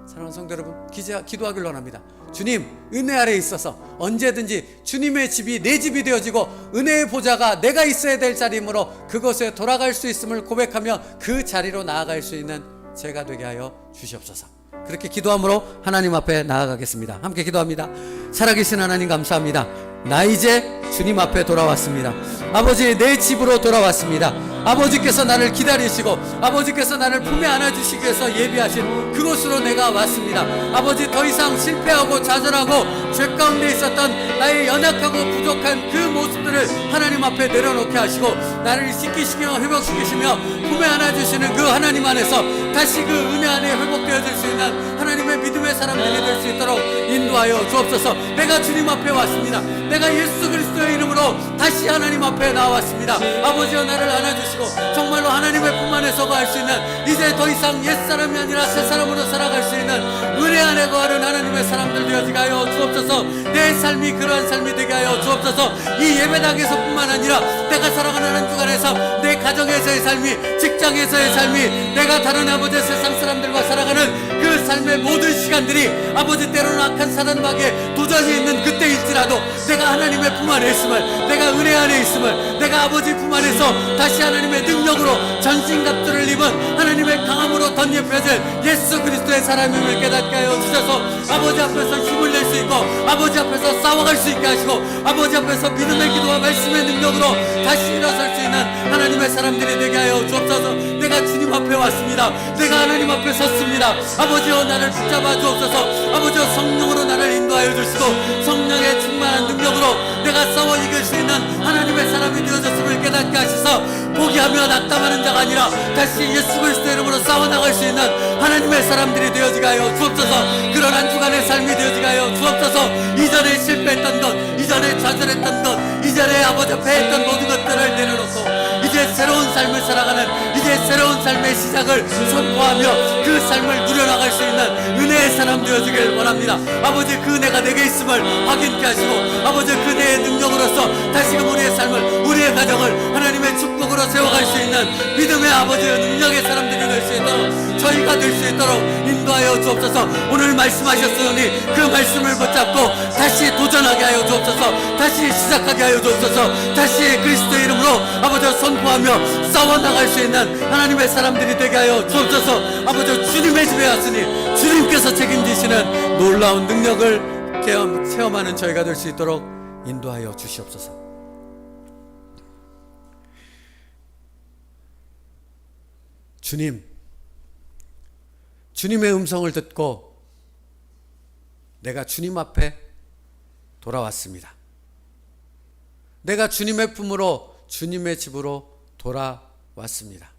사랑하는 성도 여러분, 기도하길 원합니다. 주님, 은혜 아래 있어서 언제든지 주님의 집이 내 집이 되어지고 은혜의 보좌가 내가 있어야 될 자리이므로 그곳에 돌아갈 수 있음을 고백하며 그 자리로 나아갈 수 있는 제가 되게 하여 주시옵소서. 그렇게 기도함으로 하나님 앞에 나아가겠습니다. 함께 기도합니다. 살아계신 하나님 감사합니다. 나 이제 주님 앞에 돌아왔습니다. 아버지, 내 집으로 돌아왔습니다. 아버지께서 나를 기다리시고 아버지께서 나를 품에 안아주시기 위해서 예비하신 그곳으로 내가 왔습니다. 아버지, 더 이상 실패하고 좌절하고 죄 가운데 있었던 나의 연약하고 부족한 그 모습들을 하나님 앞에 내려놓게 하시고 나를 씻기시며 회복시키시며 품에 안아주시는 그 하나님 안에서 다시 그 은혜 안에 회복되어질 수 있는 하나님의 믿음의 사람들이 될 수 있도록 인도하여 주옵소서. 내가 주님 앞에 왔습니다. 내가 예수 그리스도의 이름으로 다시 하나님 앞에 나왔습니다. 아버지여, 나를 안아주시고 정말로 하나님의 품 안에서 거할 수 있는, 이제 더 이상 옛사람이 아니라 새사람으로 살아갈 수 있는 은혜 안에 거하는 하나님의 사람들 되어지게 하여 주옵소서. 내 삶이 그러한 삶이 되게 하여 주옵소서. 이 예배당에서 뿐만 아니라 내가 살아가는 한 주간에서 내 가정에서의 삶이, 직장에서의 삶이, 내가 다른 아버지 세상 사람들과 살아가는 그 삶의 모든 시간들이 아버지 때로는 악한 사단 마귀에 도전이 있는 그때일지라도 내가 하나님의 품 안에 있음을, 내가 은혜 안에 있음을, 내가 아버지 품 안에서 다시 하나님의 능력으로 전신갑주를 입은 하나님의 강함으로 덧입혀질 예수 그리스도의 사람임을 깨닫게 하여 주셔서 아버지 앞에서 힘을 낼 수 있고 아버지 앞에서 싸워갈 수 있게 하시고 아버지 앞에서 믿음의 기도와 말씀의 능력으로 다시 일어설 수 있는 하나님의 사람들이 되게 하여 주옵소서. 내가 주님 앞에 왔습니다. 내가 하나님 앞에 섰습니다. 아버지여 나를 붙잡아 주옵소서. 아버지여 성령으로 나를 인도하여 주시고 성령의 충만한 능력으로 내가 싸워 이길 수 있는 하나님의 사람이 되어졌음을 깨닫게 하시서 포기하며 낙담하는 자가 아니라 다시 예수 그리스도의 이름으로 싸워나갈 수 있는 하나님의 사람들이 되어지게 하여 주옵소서. 그런 한 주간의 삶이 되어지게 하여 주옵소서. 이전에 실패했던 것, 이전에 좌절했던 것, 이전에 아버지 앞에 했던 모든 것들을 내려놓고 이제 새로운 삶을 살아가는, 이제 새로운 삶의 시작을 선포하며 그 삶을 누려나갈 수 있는 은혜의 사람 되어지길 원합니다. 아버지 그 은혜가 내게 있음을 확인케 하시고 아버지 그 은혜의 능력으로서 다시금 우리의 삶을, 우리의 가정을 하나님의 축복으로 세워갈 수 있는 믿음의 아버지의 능력의 사람들이 될 수 있도록, 저희가 될 수 있도록 인도하여 주옵소서. 오늘 말씀하셨으니 그 말씀을 붙잡고 다시 도전하게 하여 주옵소서. 다시 시작하게 하여 주옵소서. 다시 그리스도의 이름으로 아버지 선포하며 싸워나갈 수 있는 하나님의 사람들이 되게 하여 주옵소서. 아버지 주님의 집에 왔으니 주님께서 책임지시는 놀라운 능력을 체험하는 저희가 될 수 있도록 인도하여 주시옵소서. 주님의 음성을 듣고 내가 주님 앞에 돌아왔습니다. 내가 주님의 품으로, 주님의 집으로 돌아왔습니다.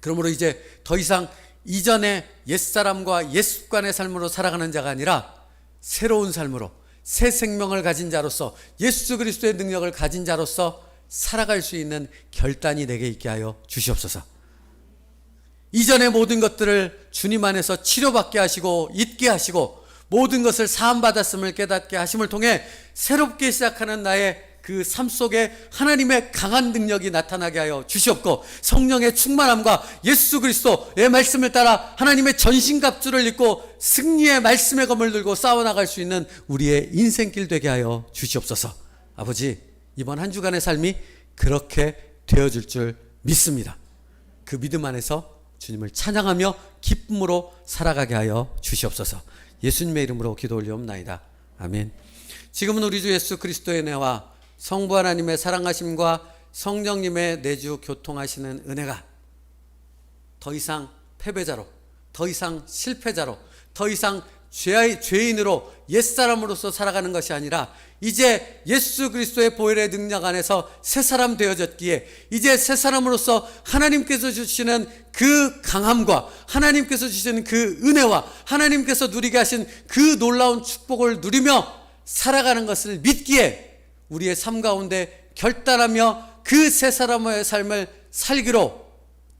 그러므로 이제 더 이상 이전의 옛사람과 옛습관의 삶으로 살아가는 자가 아니라 새로운 삶으로, 새 생명을 가진 자로서, 예수 그리스도의 능력을 가진 자로서 살아갈 수 있는 결단이 내게 있게 하여 주시옵소서. 이전의 모든 것들을 주님 안에서 치료받게 하시고 잊게 하시고 모든 것을 사함받았음을 깨닫게 하심을 통해 새롭게 시작하는 나의 그 삶 속에 하나님의 강한 능력이 나타나게 하여 주시옵고 성령의 충만함과 예수 그리스도의 말씀을 따라 하나님의 전신갑주를 입고 승리의 말씀의 검을 들고 싸워나갈 수 있는 우리의 인생길 되게 하여 주시옵소서. 아버지, 이번 한 주간의 삶이 그렇게 되어질 줄 믿습니다. 그 믿음 안에서 주님을 찬양하며 기쁨으로 살아가게 하여 주시옵소서. 예수님의 이름으로 기도 올리옵나이다. 아멘. 지금은 우리 주 예수 그리스도의 은혜와 성부 하나님의 사랑하심과 성령님의 내주 교통하시는 은혜가 더 이상 패배자로, 더 이상 실패자로, 더 이상 죄인으로 옛사람으로서 살아가는 것이 아니라 이제 예수 그리스도의 보혈의 능력 안에서 새 사람 되어졌기에 이제 새 사람으로서 하나님께서 주시는 그 강함과 하나님께서 주시는 그 은혜와 하나님께서 누리게 하신 그 놀라운 축복을 누리며 살아가는 것을 믿기에 우리의 삶 가운데 결단하며 그 새 사람의 삶을 살기로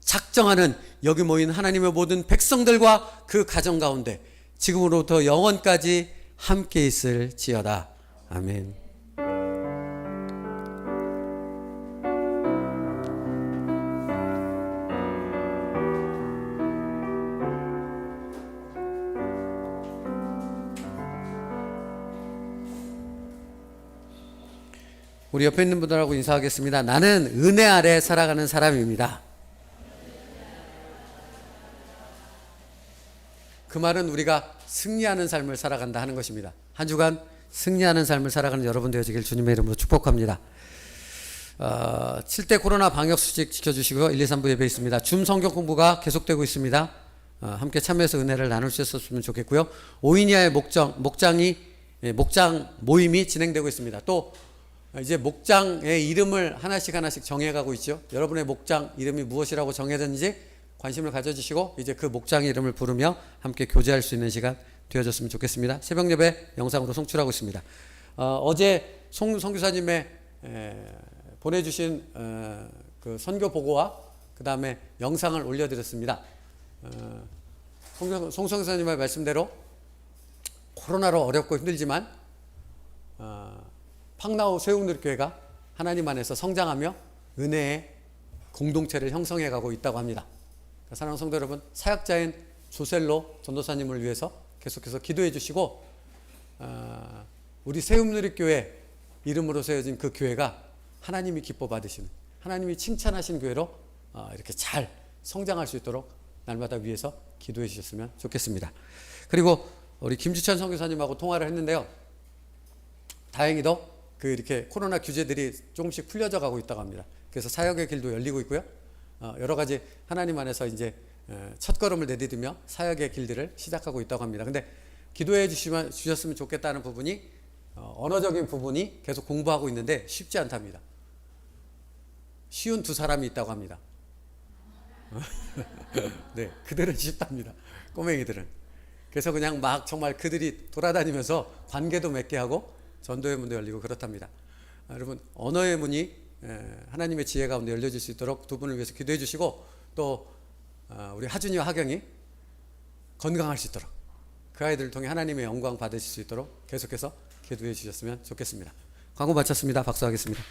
작정하는 여기 모인 하나님의 모든 백성들과 그 가정 가운데 지금으로부터 영원까지 함께 있을지어다. 아멘. 우리 옆에 있는 분들하고 인사하겠습니다. 나는 은혜 아래 살아가는 사람입니다. 그 말은 우리가 승리하는 삶을 살아간다 하는 것입니다. 한 주간 승리하는 삶을 살아가는 여러분 되어지길 주님의 이름으로 축복합니다. 7대 코로나 방역 수칙 지켜주시고요. 1, 2, 3부 예배 있습니다. 줌 성경 공부가 계속되고 있습니다. 함께 참여해서 은혜를 나눌 수 있었으면 좋겠고요. 5인 이하의 목장 모임이 진행되고 있습니다. 또 이제 목장의 이름을 하나씩 정해가고 있죠. 여러분의 목장 이름이 무엇이라고 정해졌는지 관심을 가져주시고 이제 그 목장의 이름을 부르며 함께 교제할 수 있는 시간 되어졌으면 좋겠습니다. 새벽 예배 영상으로 송출하고 있습니다. 어제 송교사님의 보내주신 그 선교 보고와 그 다음에 영상을 올려드렸습니다. 송성사님의 말씀대로 코로나로 어렵고 힘들지만 팡나우 세운들교회가 하나님 안에서 성장하며 은혜의 공동체를 형성해가고 있다고 합니다. 사랑하는 성도 여러분, 사역자인 조셀로 전도사님을 위해서 계속해서 기도해 주시고, 우리 세움누리교회 이름으로 세워진 그 교회가 하나님이 기뻐 받으시는, 하나님이 칭찬하신 교회로 이렇게 잘 성장할 수 있도록 날마다 위해서 기도해 주셨으면 좋겠습니다. 그리고 우리 김주찬 선교사님하고 통화를 했는데요. 다행히도 이렇게 코로나 규제들이 조금씩 풀려져 가고 있다고 합니다. 그래서 사역의 길도 열리고 있고요. 여러 가지 하나님 안에서 이제 첫 걸음을 내디디며 사역의 길들을 시작하고 있다고 합니다. 근데 기도해 주셨으면 좋겠다는 부분이, 언어적인 부분이 계속 공부하고 있는데 쉽지 않답니다. 쉬운 두 사람이 있다고 합니다. 네, 그들은 쉽답니다. 꼬맹이들은. 그래서 그냥 막 정말 그들이 돌아다니면서 관계도 맺게 하고 전도의 문도 열리고 그렇답니다. 여러분, 언어의 문이 하나님의 지혜 가운데 열려질 수 있도록 두 분을 위해서 기도해 주시고, 또 우리 하준이와 하경이 건강할 수 있도록, 그 아이들을 통해 하나님의 영광 받으실 수 있도록 계속해서 기도해 주셨으면 좋겠습니다. 광고 마쳤습니다. 박수하겠습니다.